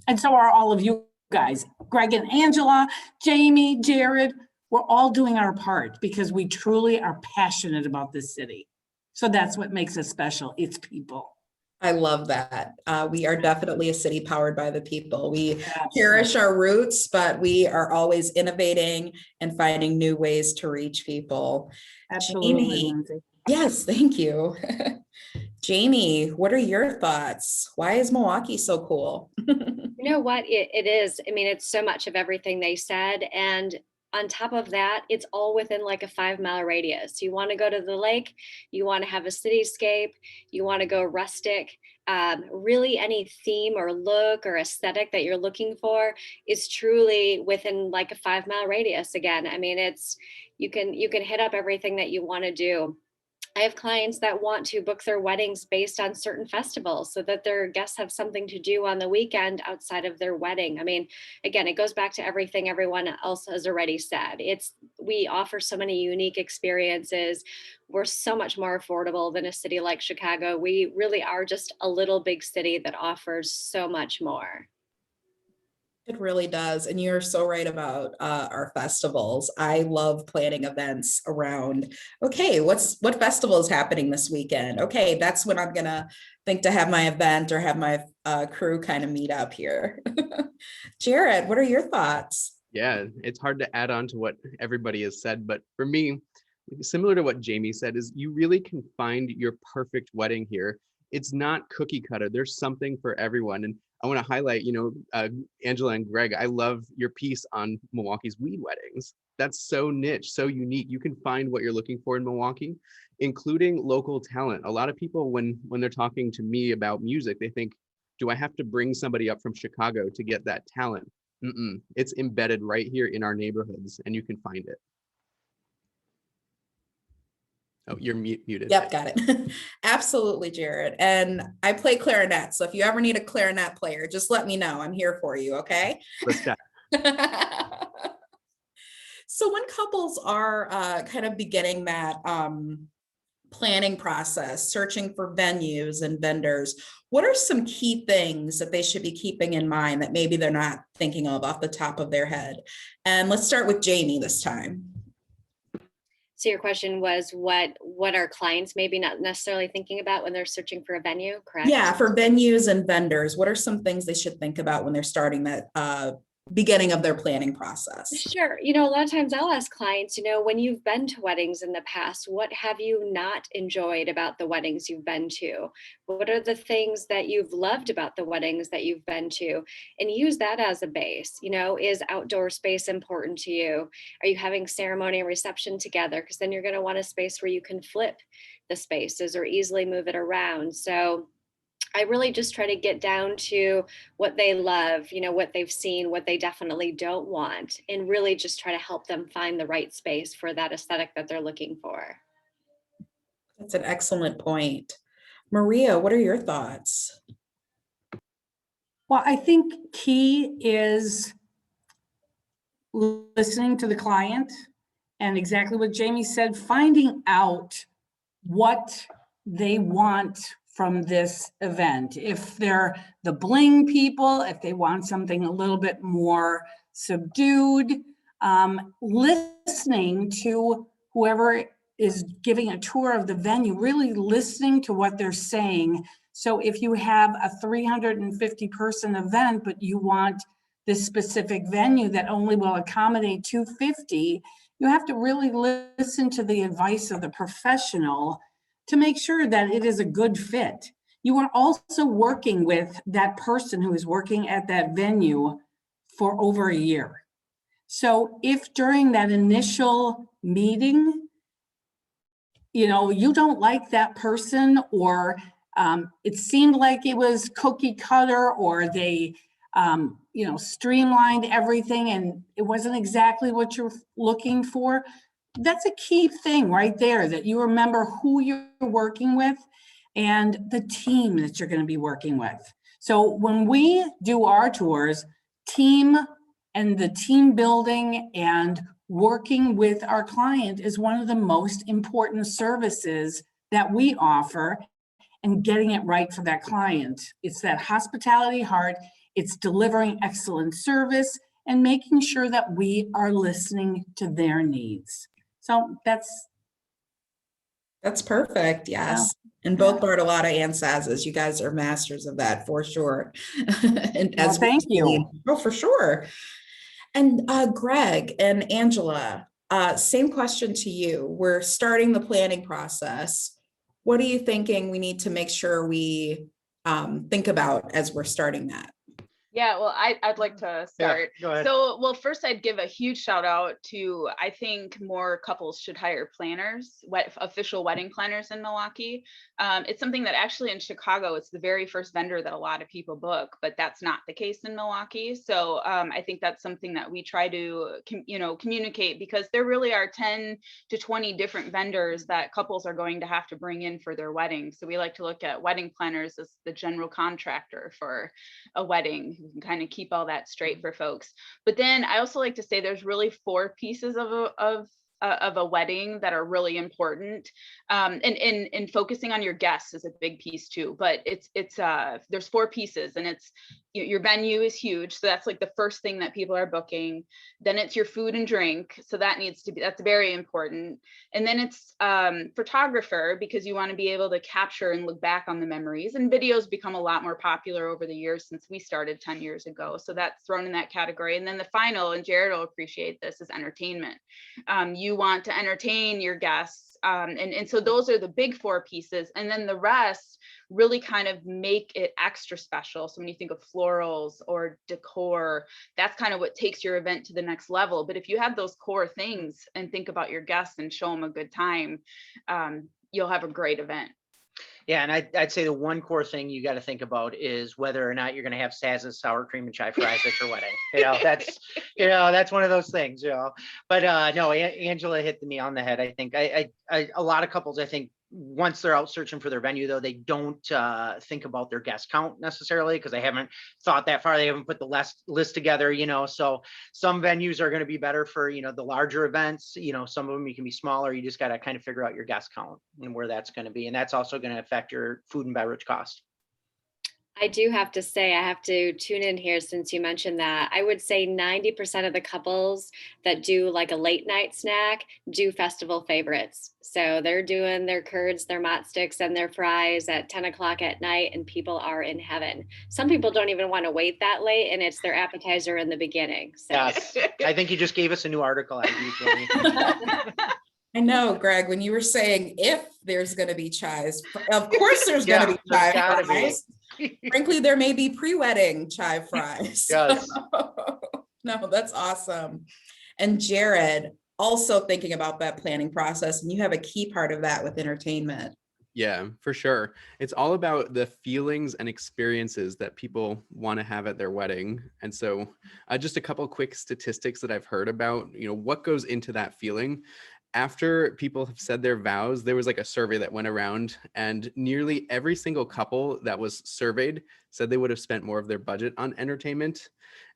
And so are all of you guys. Greg and Angela, Jamie, Jared, we're all doing our part because we truly are passionate about this city. So that's what makes us special. It's people. I love that. We are definitely a city powered by the people. We cherish our roots, but we are always innovating and finding new ways to reach people. Absolutely. Jamie, yes, thank you. Jamie, what are your thoughts? Why is Milwaukee so cool? You know what? It is. I mean, it's so much of everything they said. And on top of that, it's all within like a 5-mile radius. You want to go to the lake, you want to have a cityscape, you want to go rustic. Really any theme or look or aesthetic that you're looking for is truly within like a 5-mile radius. Again, I mean, you can hit up everything that you want to do. I have clients that want to book their weddings based on certain festivals so that their guests have something to do on the weekend outside of their wedding. I mean, again, it goes back to everything everyone else has already said. We offer so many unique experiences. We're so much more affordable than a city like Chicago. We really are just a little big city that offers so much more. It really does. And you're so right about our festivals. I love planning events around, okay, what festival is happening this weekend? Okay, that's when I'm gonna think to have my event or have my crew kind of meet up here. Jared, what are your thoughts? Yeah, it's hard to add on to what everybody has said, but for me, similar to what Jamie said, is you really can find your perfect wedding here. It's not cookie cutter. There's something for everyone. And I want to highlight, Angela and Greg, I love your piece on Milwaukee's weed weddings. That's so niche, so unique. You can find what you're looking for in Milwaukee, including local talent. A lot of people, when they're talking to me about music, they think, do I have to bring somebody up from Chicago to get that talent? It's embedded right here in our neighborhoods, and you can find it. Oh, you're muted. Yep, got it. Absolutely, Jared. And I play clarinet. So if you ever need a clarinet player, just let me know. I'm here for you, okay? Let's chat. So when couples are kind of beginning that planning process, searching for venues and vendors, what are some key things that they should be keeping in mind that maybe they're not thinking of off the top of their head? And let's start with Jamie this time. So your question was what are clients maybe not necessarily thinking about when they're searching for a venue, correct? Yeah, for venues and vendors, what are some things they should think about when they're starting that beginning of their planning process? Sure. You know, a lot of times I'll ask clients, you know, when you've been to weddings in the past, what have you not enjoyed about the weddings you've been to? What are the things that you've loved about the weddings that you've been to? And use that as a base. You know, is outdoor space important to you? Are you having ceremony and reception together? Because then you're going to want a space where you can flip the spaces or easily move it around. So I really just try to get down to what they love, you know, what they've seen, what they definitely don't want, and really just try to help them find the right space for that aesthetic that they're looking for. That's an excellent point. Maria, what are your thoughts? Well, I think key is listening to the client and exactly what Jamie said, finding out what they want from this event. If they're the bling people, if they want something a little bit more subdued, listening to whoever is giving a tour of the venue, really listening to what they're saying. So if you have a 350 person event, but you want this specific venue that only will accommodate 250, you have to really listen to the advice of the professional to make sure that it is a good fit. You are also working with that person who is working at that venue for over a year. So if during that initial meeting, you know, you don't like that person, or it seemed like it was cookie cutter, or they, you know, streamlined everything and it wasn't exactly what you're looking for, that's a key thing right there, that you remember who you're working with and the team that you're going to be working with. So when we do our tours, team and the team building and working with our client is one of the most important services that we offer, and getting it right for that client. It's that hospitality heart, it's delivering excellent service and making sure that we are listening to their needs. So that's perfect. Yes. And both Bartolotta and Sazes, you guys are masters of that for sure. And well, thank you. Oh, for sure. And Greg and Angela, same question to you. We're starting the planning process. What are you thinking we need to make sure we think about as we're starting that? Yeah, well, I'd like to start. Yeah, go ahead. So, well, first I'd give a huge shout out to, I think more couples should hire planners, official wedding planners in Milwaukee. It's something that actually in Chicago, it's the very first vendor that a lot of people book, but that's not the case in Milwaukee. So I think that's something that we try to, communicate, because there really are 10 to 20 different vendors that couples are going to have to bring in for their wedding. So we like to look at wedding planners as the general contractor for a wedding, who can kind of keep all that straight for folks. But then I also like to say there's really 4 pieces of a wedding that are really important, and focusing on your guests is a big piece too. But there's 4 pieces, and it's your venue is huge, so that's like the first thing that people are booking. Then it's your food and drink, so that's very important. And then it's photographer, because you want to be able to capture and look back on the memories, and videos become a lot more popular over the years since we started 10 years ago, so that's thrown in that category. And then the final, and Jared will appreciate this, is entertainment. You want to entertain your guests, and so those are the big 4 pieces, and then the rest really kind of make it extra special. So when you think of florals or decor, that's kind of what takes your event to the next level. But if you have those core things and think about your guests and show them a good time, you'll have a great event. Yeah, and I'd say the one core thing you got to think about is whether or not you're going to have Saz's sour cream and chive fries at your wedding. That's one of those things. But no, Angela hit the nail on the head. I think a lot of couples, I think, once they're out searching for their venue, though, they don't think about their guest count necessarily, because they haven't thought that far. They haven't put the list together, so some venues are going to be better for, the larger events. Some of them you can be smaller. You just got to kind of figure out your guest count and where that's going to be. And that's also going to affect your food and beverage cost. I do have to say, I have to tune in here since you mentioned that. I would say 90% of the couples that do like a late night snack do festival favorites. So they're doing their curds, their mott sticks, and their fries at 10 o'clock at night, and people are in heaven. Some people don't even want to wait that late, and it's their appetizer in the beginning. So. Yes, I think you just gave us a new article idea, Jenny. I know, Greg, when you were saying if there's going to be chives, of course there's going to be there's chive gotta be. fries. Frankly, there may be pre-wedding chive fries. Yes. No, that's awesome. And Jared, also thinking about that planning process, and you have a key part of that with entertainment. Yeah, for sure. It's all about the feelings and experiences that people want to have at their wedding. And so just a couple quick statistics that I've heard about, what goes into that feeling. After people have said their vows, there was like a survey that went around, and nearly every single couple that was surveyed said they would have spent more of their budget on entertainment.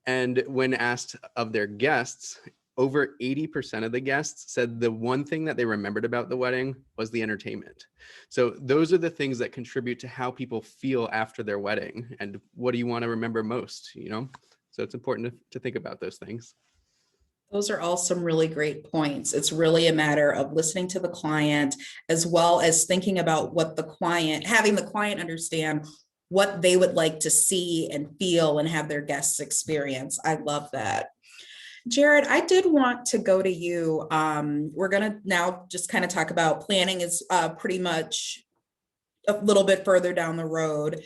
And when asked of their guests, over 80% of the guests said the one thing that they remembered about the wedding was the entertainment. So those are the things that contribute to how people feel after their wedding. And what do you want to remember most, So it's important to think about those things. Those are all some really great points. It's really a matter of listening to the client, as well as thinking about having the client understand what they would like to see and feel and have their guests experience. I love that. Jared, I did want to go to you. We're going to now just kind of talk about planning is pretty much a little bit further down the road,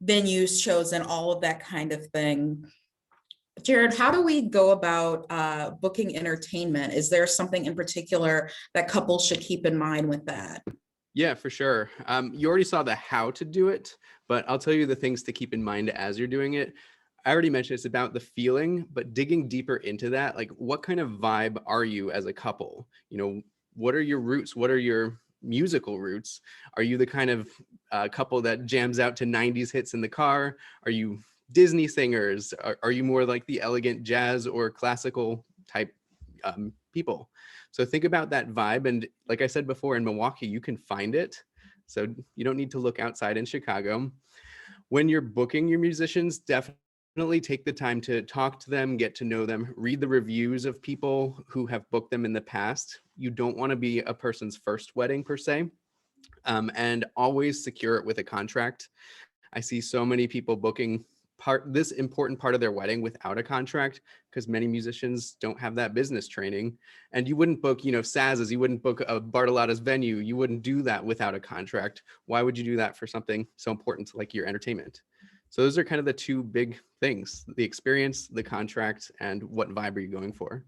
venues chosen, all of that kind of thing. Jared, how do we go about booking entertainment? Is there something in particular that couples should keep in mind with that? Yeah, for sure. You already saw the how to do it, but I'll tell you the things to keep in mind as you're doing it. I already mentioned it's about the feeling, but digging deeper into that, like what kind of vibe are you as a couple? What are your roots? What are your musical roots? Are you the kind of couple that jams out to 90s hits in the car? Are you Disney singers? Are you more like the elegant jazz or classical type people? So think about that vibe. And like I said before, in Milwaukee, you can find it. So you don't need to look outside in Chicago. When you're booking your musicians, definitely take the time to talk to them, get to know them, read the reviews of people who have booked them in the past. You don't want to be a person's first wedding per se, and always secure it with a contract. I see so many people booking this important part of their wedding without a contract because many musicians don't have that business training. And you wouldn't book, Saz's, you wouldn't book a Bartolotta's venue. You wouldn't do that without a contract. Why would you do that for something so important like your entertainment? So those are kind of the two big things: the experience, the contract, and what vibe are you going for?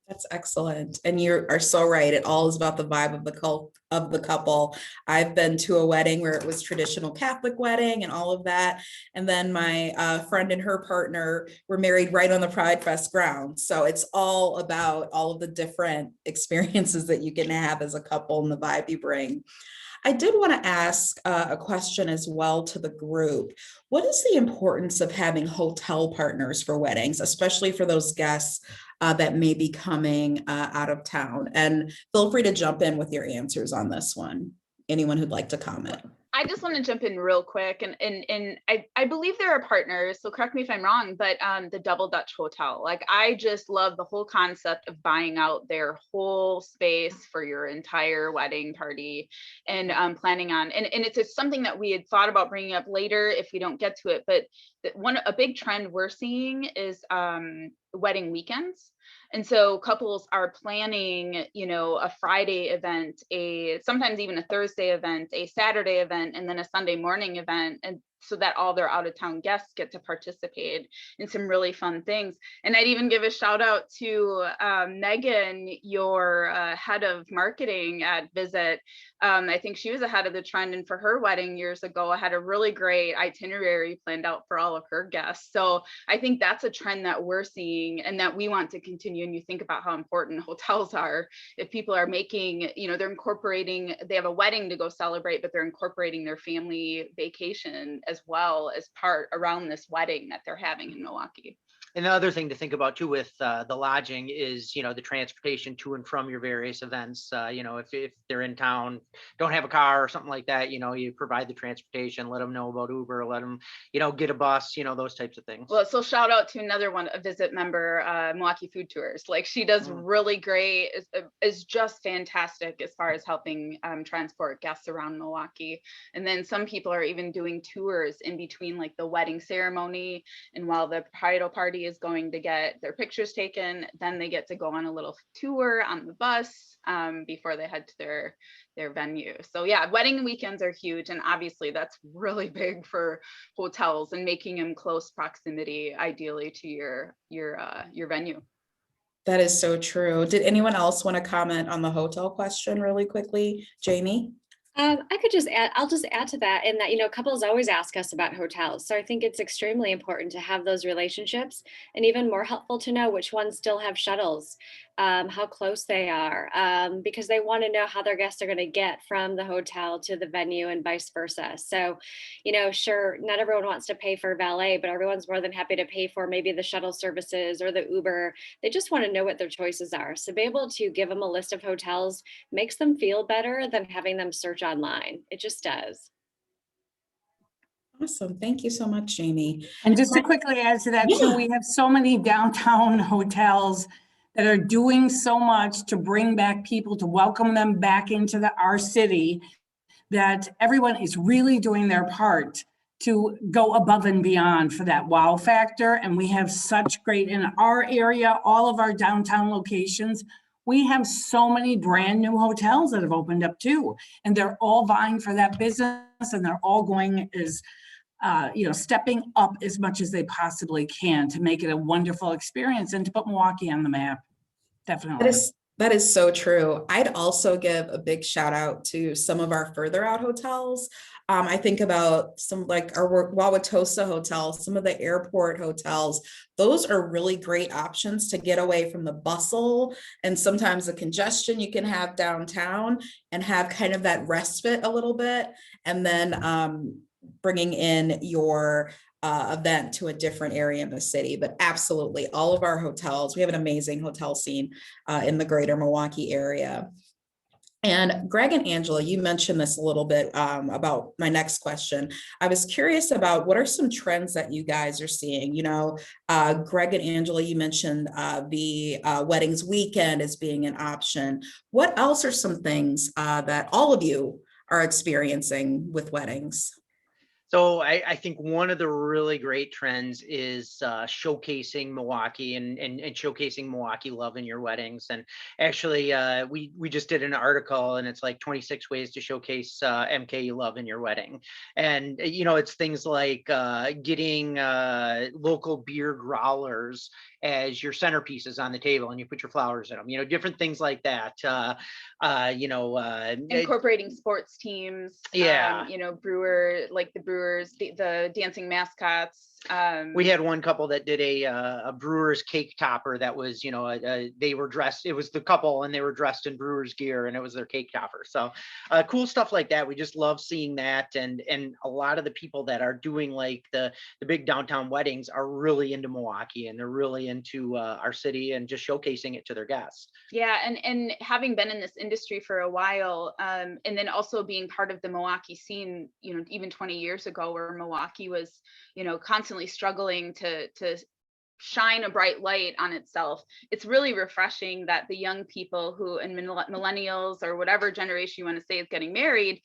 That's excellent. And you are so right. It all is about the vibe of the couple. I've been to a wedding where it was traditional Catholic wedding and all of that. And then my friend and her partner were married right on the Pride Fest grounds. So it's all about all of the different experiences that you can have as a couple and the vibe you bring. I did want to ask a question as well to the group. What is the importance of having hotel partners for weddings, especially for those guests that may be coming out of town? And feel free to jump in with your answers on this one. Anyone who'd like to comment? I just want to jump in real quick, and I believe there are partners, so correct me if I'm wrong, but the Double Dutch Hotel, like I just love the whole concept of buying out their whole space for your entire wedding party and planning on, and it's something that we had thought about bringing up later if we don't get to it, but a big trend we're seeing is wedding weekends. And so couples are planning, a Friday event, sometimes even a Thursday event, a Saturday event, and then a Sunday morning event. And so that all their out of town guests get to participate in some really fun things. And I'd even give a shout out to Megan, your head of marketing at Visit. I think she was ahead of the trend, and for her wedding years ago, I had a really great itinerary planned out for all of her guests. So I think that's a trend that we're seeing and that we want to continue. And you think about how important hotels are. If people are making, they're incorporating, they have a wedding to go celebrate, but they're incorporating their family vacation as well as part around this wedding that they're having in Milwaukee. And the other thing to think about too with the lodging is, the transportation to and from your various events. If they're in town, don't have a car or something like that, you provide the transportation, let them know about Uber, let them, get a bus, those types of things. Well, so shout out to another one, a visit member, Milwaukee Food Tours. Like she does really great, is just fantastic as far as helping transport guests around Milwaukee. And then some people are even doing tours in between like the wedding ceremony and while the bridal party is going to get their pictures taken, then they get to go on a little tour on the bus before they head to their venue. So yeah, wedding weekends are huge. And obviously that's really big for hotels and making them close proximity, ideally to your venue. That is so true. Did anyone else want to comment on the hotel question really quickly? Jamie? I could just add, I'll just add to that in that, couples always ask us about hotels. So I think it's extremely important to have those relationships, and even more helpful to know which ones still have shuttles, how close they are, because they want to know how their guests are going to get from the hotel to the venue and vice versa. So, sure, not everyone wants to pay for valet, but everyone's more than happy to pay for maybe the shuttle services or the Uber. They just want to know what their choices are. So be able to give them a list of hotels makes them feel better than having them search online. It just does. Awesome. Thank you so much, Jamie. And just to quickly add to that too, we have so many downtown hotels that are doing so much to bring back people, to welcome them back into our city, that everyone is really doing their part to go above and beyond for that wow factor. And we have such great, in our area, all of our downtown locations, we have so many brand new hotels that have opened up too. And they're all vying for that business, and they're all going as, stepping up as much as they possibly can to make it a wonderful experience and to put Milwaukee on the map. Definitely. That is so true. I'd also give a big shout out to some of our further out hotels. I think about some like our Wauwatosa Hotel, some of the airport hotels. Those are really great options to get away from the bustle and sometimes the congestion you can have downtown and have kind of that respite a little bit. And then bringing in your event to a different area in the city. But absolutely, all of our hotels, we have an amazing hotel scene in the greater Milwaukee area. And Greg and Angela, you mentioned this a little bit about my next question. I was curious about what are some trends that you guys are seeing? Greg and Angela, you mentioned the weddings weekend as being an option. What else are some things that all of you are experiencing with weddings? So I think one of the really great trends is showcasing Milwaukee and showcasing Milwaukee love in your weddings. And actually, we just did an article, and it's like 26 ways to showcase MK love in your wedding. And it's things like getting local beer growlers as your centerpieces on the table, and you put your flowers in them. Different things like that. Incorporating sports teams. Yeah. Like the Brewers, the dancing mascots. We had one couple that did a Brewers cake topper that was, they were dressed, it was the couple and they were dressed in Brewers gear, and it was their cake topper. So cool stuff like that. We just love seeing that. And a lot of the people that are doing like the big downtown weddings are really into Milwaukee, and they're really into our city and just showcasing it to their guests. Yeah. And having been in this industry for a while, and then also being part of the Milwaukee scene, even 20 years ago, where Milwaukee was, constantly struggling to shine a bright light on itself. It's really refreshing that the young people who, and millennials or whatever generation you want to say is getting married,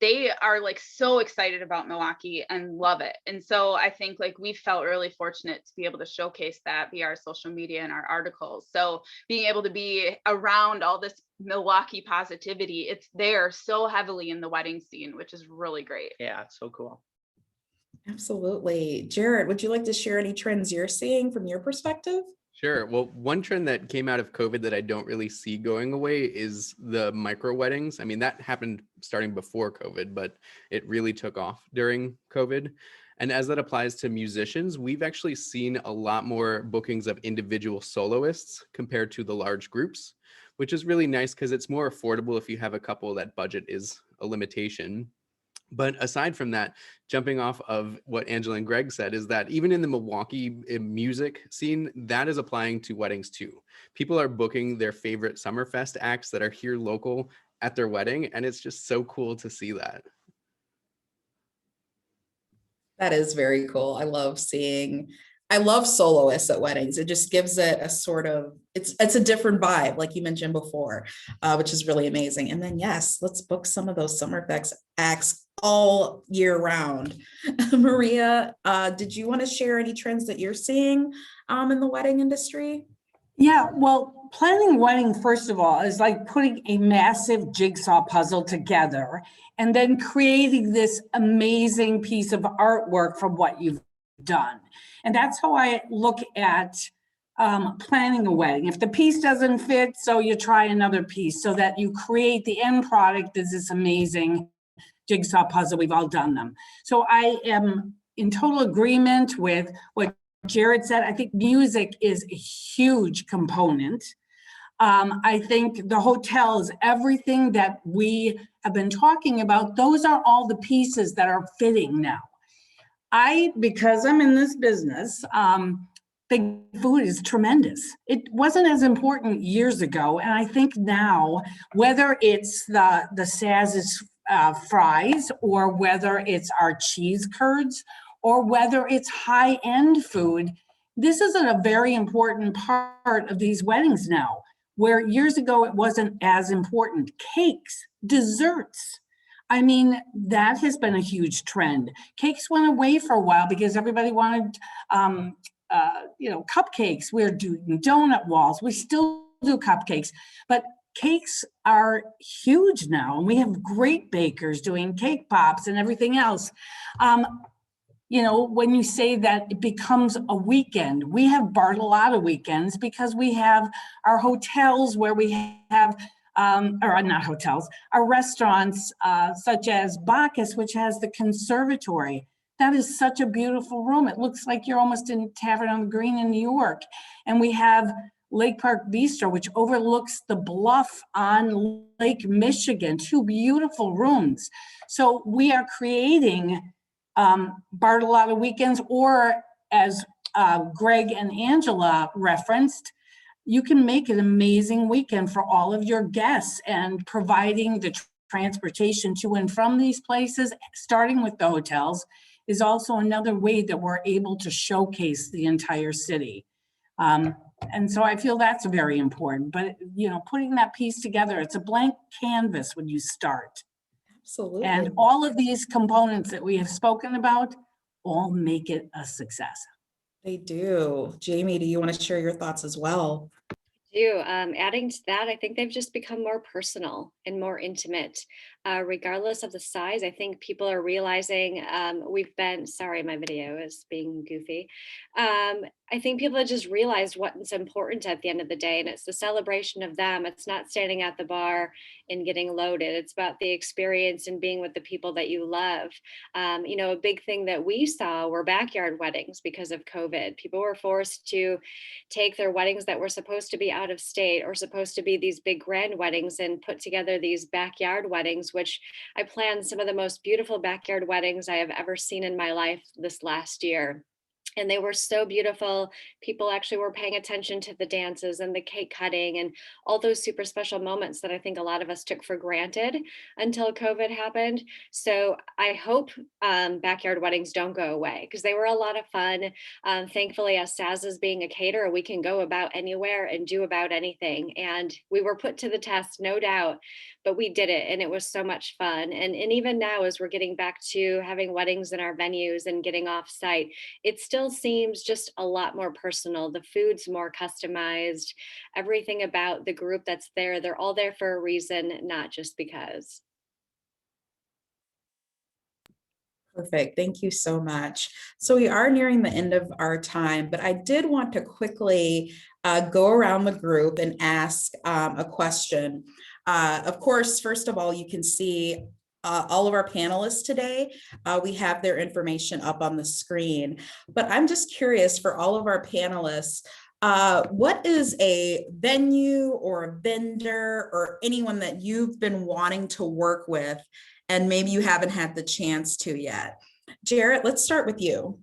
they are like so excited about Milwaukee and love it. And so I think like we felt really fortunate to be able to showcase that via our social media and our articles. So being able to be around all this Milwaukee positivity, it's there so heavily in the wedding scene, which is really great. Yeah, it's so cool. Absolutely. Jared, would you like to share any trends you're seeing from your perspective? Sure. Well, one trend that came out of COVID that I don't really see going away is the micro weddings. I mean, that happened starting before COVID, but it really took off during COVID. And as that applies to musicians, we've actually seen a lot more bookings of individual soloists compared to the large groups, which is really nice because it's more affordable if you have a couple that budget is a limitation. But aside from that, jumping off of what Angela and Greg said, is that even in the Milwaukee music scene, that is applying to weddings too. People are booking their favorite Summerfest acts that are here local at their wedding, and it's just so cool to see that. That is very cool. I love soloists at weddings. It just gives it a sort of, it's a different vibe, like you mentioned before, which is really amazing. And then yes, let's book some of those Summerfest acts all year round. Maria, did you want to share any trends that you're seeing in the wedding industry? Yeah, well, planning a wedding, first of all, is like putting a massive jigsaw puzzle together and then creating this amazing piece of artwork from what you've done. And that's how I look at planning a wedding. If the piece doesn't fit, so you try another piece so that you create the end product is this amazing jigsaw puzzle. We've all done them. So I am in total agreement with what Jared said. I think music is a huge component. I think the hotels, everything that we have been talking about, those are all the pieces that are fitting now. Because I'm in this business, think food is tremendous. It wasn't as important years ago. And I think now, whether it's the Saz's fries, or whether it's our cheese curds, or whether it's high-end food, this is a very important part of these weddings now, where years ago it wasn't as important. Cakes, desserts. I mean, that has been a huge trend. Cakes went away for a while because everybody wanted, cupcakes. We're doing donut walls. We still do cupcakes, but cakes are huge now, and we have great bakers doing cake pops and everything else. When you say that it becomes a weekend, we have Bartolotta weekends because we have our hotels where we have, or not hotels, our restaurants such as Bacchus, which has the conservatory. That is such a beautiful room. It looks like you're almost in Tavern on the Green in New York. And we have Lake Park Bistro, which overlooks the bluff on Lake Michigan, 2 beautiful rooms. So we are creating Bartolotta weekends, or as Greg and Angela referenced, you can make an amazing weekend for all of your guests, and providing the transportation to and from these places, starting with the hotels, is also another way that we're able to showcase the entire city. And so I feel that's very important, but putting that piece together, it's a blank canvas when you start. Absolutely. And all of these components that we have spoken about all make it a success. They do. Jamie, do you want to share your thoughts as well? Adding to that, I think they've just become more personal and more intimate, regardless of the size. I think people are realizing sorry, my video is being goofy. I think people have just realized what's important at the end of the day, and it's the celebration of them. It's not standing at the bar and getting loaded. It's about the experience and being with the people that you love. A big thing that we saw were backyard weddings because of COVID. People were forced to take their weddings that were supposed to be out of state or supposed to be these big grand weddings and put together these backyard weddings, which I planned some of the most beautiful backyard weddings I have ever seen in my life this last year. And they were so beautiful. People actually were paying attention to the dances and the cake cutting and all those super special moments that I think a lot of us took for granted until COVID happened. So I hope backyard weddings don't go away, because they were a lot of fun. Thankfully, as Saz's being a caterer, we can go about anywhere and do about anything. And we were put to the test, no doubt, but we did it, and it was so much fun. And even now, as we're getting back to having weddings in our venues and getting off site, it still seems just a lot more personal. The food's more customized. Everything about the group that's there, they're all there for a reason, not just because. Perfect. Thank you so much. So we are nearing the end of our time, but I did want to quickly go around the group and ask a question. Of course, first of all, you can see all of our panelists today. We have their information up on the screen, but I'm just curious, for all of our panelists, What is a venue or a vendor or anyone that you've been wanting to work with and maybe you haven't had the chance to yet? Jarrett, let's start with you.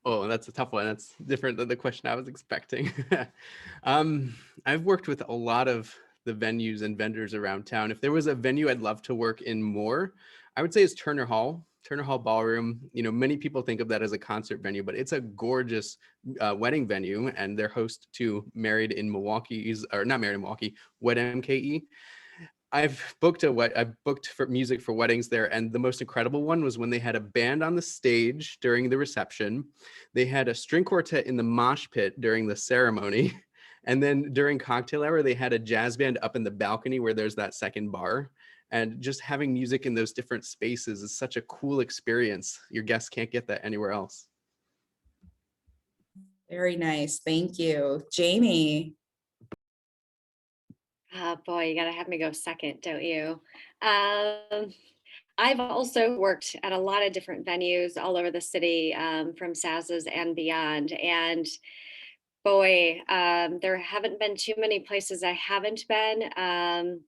Oh, that's a tough one. That's different than the question I was expecting. I've worked with a lot of the venues and vendors around town. If there was a venue I'd love to work in more, I would say it's Turner Hall Ballroom. You know, many people think of that as a concert venue, but it's a gorgeous wedding venue, and they're host to Married in Milwaukee's, or not Married in Milwaukee, Wed MKE. I've booked for music for weddings there, and the most incredible one was when they had a band on the stage during the reception. They had a string quartet in the mosh pit during the ceremony, and then during cocktail hour, they had a jazz band up in the balcony where there's that second bar. And just having music in those different spaces is such a cool experience. Your guests can't get that anywhere else. Very nice. Thank you. Jamie. Boy, you gotta have me go second, don't you? I've also worked at a lot of different venues all over the city, from Saz's and beyond. And boy, there haven't been too many places I haven't been.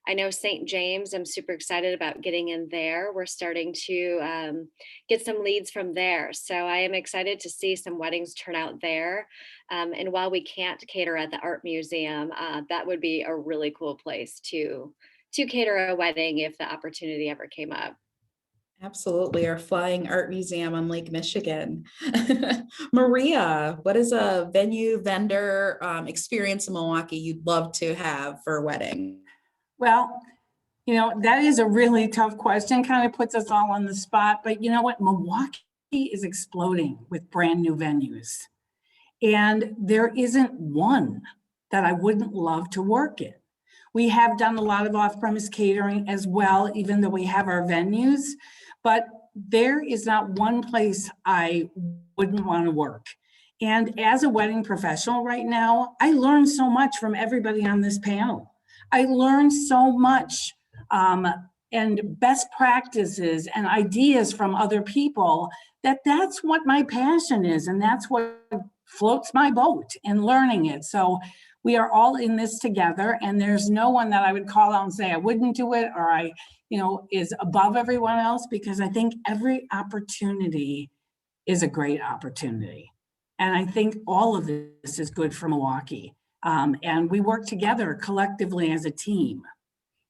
I know St. James, I'm super excited about getting in there. We're starting to get some leads from there. So I am excited to see some weddings turn out there. And while we can't cater at the art museum, that would be a really cool place to cater a wedding if the opportunity ever came up. Absolutely. Our flying art museum on Lake Michigan. Maria, what is a venue vendor experience in Milwaukee you'd love to have for a wedding? Well, you know, that is a really tough question, kind of puts us all on the spot. But you know what? Milwaukee is exploding with brand new venues. And there isn't one that I wouldn't love to work in. We have done a lot of off-premise catering as well, even though we have our venues. But there is not one place I wouldn't want to work. And as a wedding professional right now, I learn so much from everybody on this panel. I learned so much and best practices and ideas from other people that's what my passion is. And that's what floats my boat and learning it. So we are all in this together, and there's no one that I would call out and say I wouldn't do it, or I, you know, is above everyone else, because I think every opportunity is a great opportunity. And I think all of this is good for Milwaukee. And we work together collectively as a team.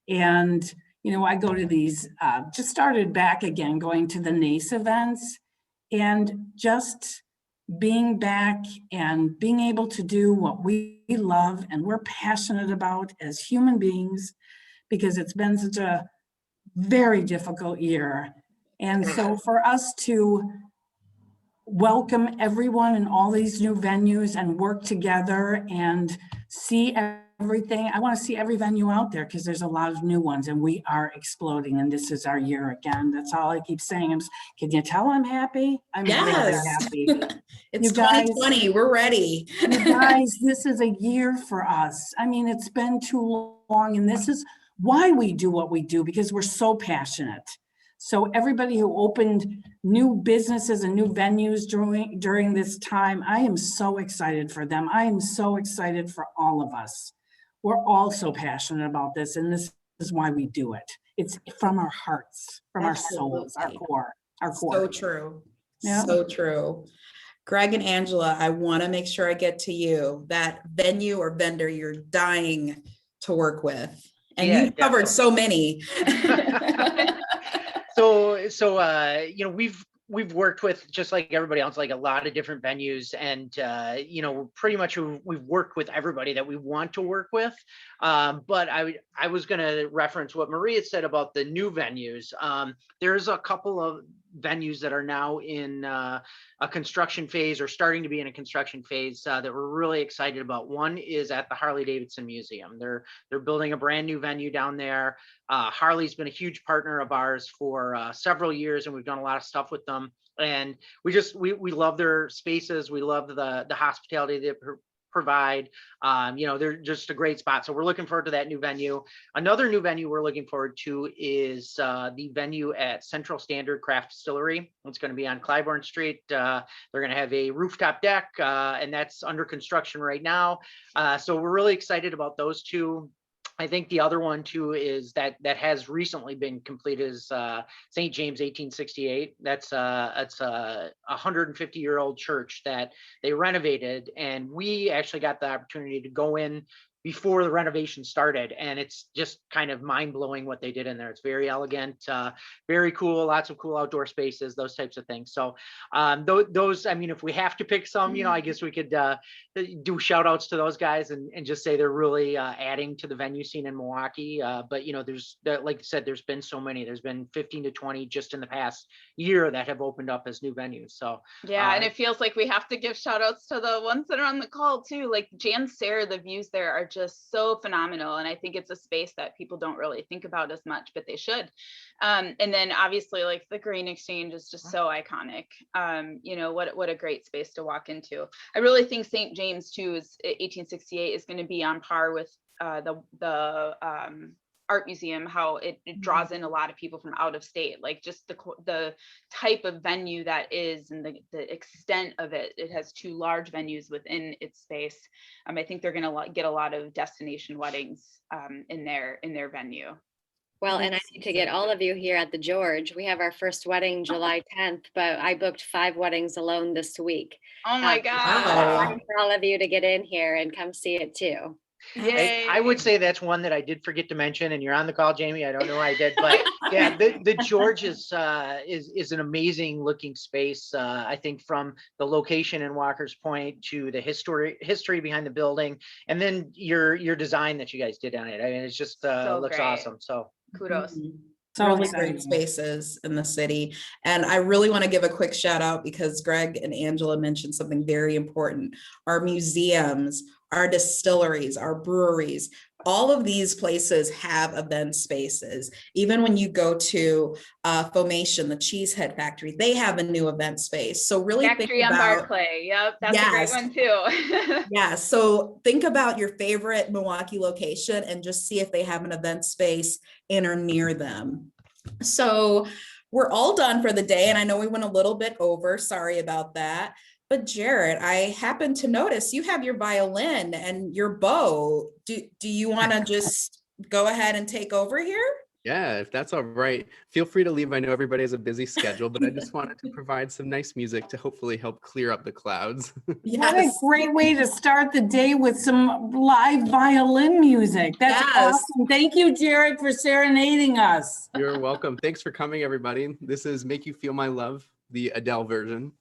And, you know, I go to these, just started back again, going to the NACE events, and just being back and being able to do what we love and we're passionate about as human beings, because it's been such a very difficult year. And so for us to welcome everyone in all these new venues and work together and see everything. I want to see every venue out there, because there's a lot of new ones and we are exploding, and this is our year again. That's all I keep saying. Can you tell I'm happy? I'm really happy. It's You guys, 2020. We're ready. You guys, this is a year for us. I mean, it's been too long, and this is why we do what we do, because we're so passionate. So everybody who opened new businesses and new venues during this time, I am so excited for them. I am so excited for all of us. We're all so passionate about this, and this is why we do it. It's from our hearts, from our souls, our core. So true. Yeah. So true. Greg and Angela, I want to make sure I get to you, that venue or vendor you're dying to work with. And Yeah, you've covered so many. So you know, we've worked with, just like everybody else, like a lot of different venues, and you know, pretty much we've worked with everybody that we want to work with. But I was going to reference what Maria said about the new venues. There's a couple of venues that are now in a construction phase, or starting to be in a construction phase, that we're really excited about. One is at the Harley-Davidson Museum. They're building a brand new venue down there. Harley's been a huge partner of ours for several years, and we've done a lot of stuff with them. And we love their spaces. We love the hospitality they provide. They're just a great spot. So we're looking forward to that new venue. Another new venue we're looking forward to is the venue at Central Standard Craft Distillery. It's going to be on Clybourne Street. They're going to have a rooftop deck, and that's under construction right now. So we're really excited about those two. I think the other one too is that has recently been completed is St. James 1868. That's a 150-year-old church that they renovated, and we actually got the opportunity to go in before the renovation started, and it's just kind of mind-blowing what they did in there. It's very elegant, very cool, lots of cool outdoor spaces, those types of things. So those, I mean, if we have to pick some, I guess we could do shout outs to those guys and just say they're really adding to the venue scene in Milwaukee. But there's, like I said, there's been so many. There's been 15 to 20 just in the past year that have opened up as new venues. So yeah, and it feels like we have to give shout outs to the ones that are on the call too. Like Jan Sarah, the views there are just so phenomenal, and I think it's a space that people don't really think about as much, but they should. And then obviously, like the Grain Exchange is just so iconic. What a great space to walk into. I really think St. James too is 1868 is going to be on par with the art museum, how it draws in a lot of people from out of state, like just the type of venue that is, and the extent of it. It has two large venues within its space. I think they're going to get a lot of destination weddings in their venue. Well, and I need to get all of you here at the George. We have our first wedding July 10th, but I booked 5 weddings alone this week. Oh my God. Wow. For all of you to get in here and come see it too. Yay. I would say that's one that I did forget to mention, and you're on the call, Jamie. I don't know why I did, but yeah, the George is an amazing looking space. I think from the location in Walker's Point to the history behind the building, and then your design that you guys did on it. I mean, it's just So looks great. awesome. So Kudos. So Really exciting. great spaces in the city. And I really want to give a quick shout out because Greg and Angela mentioned something very important. Our museums, our distilleries, our breweries, all of these places have event spaces. Even when you go to Foamation, the Cheesehead Factory, they have a new event space. So really Factory think on about, Barclay. Yep, that's a Yes. great one too. yeah, so think about your favorite Milwaukee location and just see if they have an event space in or near them. So we're all done for the day, and I know we went a little bit over, sorry about that. But Jared, I happen to notice you have your violin and your bow. Do you want to just go ahead and take over here? Yeah, if that's all right, feel free to leave. I know everybody has a busy schedule, but I just wanted to provide some nice music to hopefully help clear up the clouds. What a Yes. great way to start the day with some live violin music. That's Yes. awesome. Thank you, Jared, for serenading us. You're welcome. Thanks for coming, everybody. This is Make You Feel My Love, the Adele version.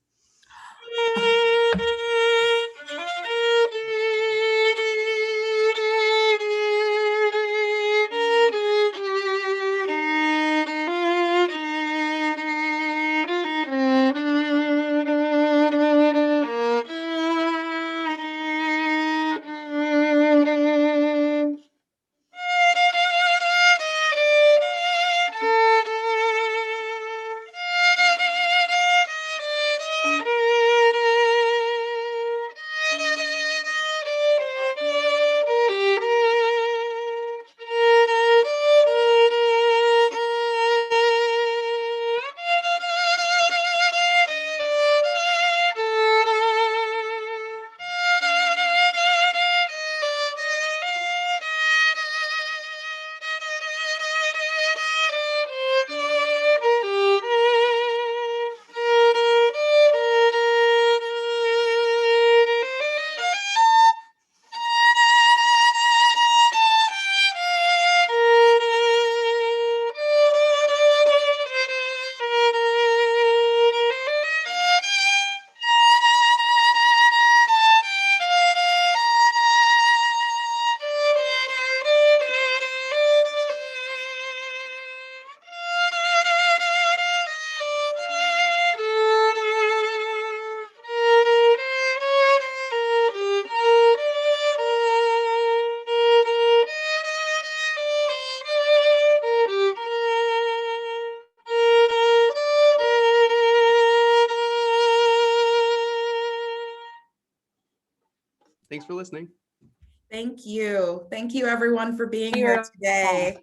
Thanks for listening. Thank you. Thank you everyone for being You're here today.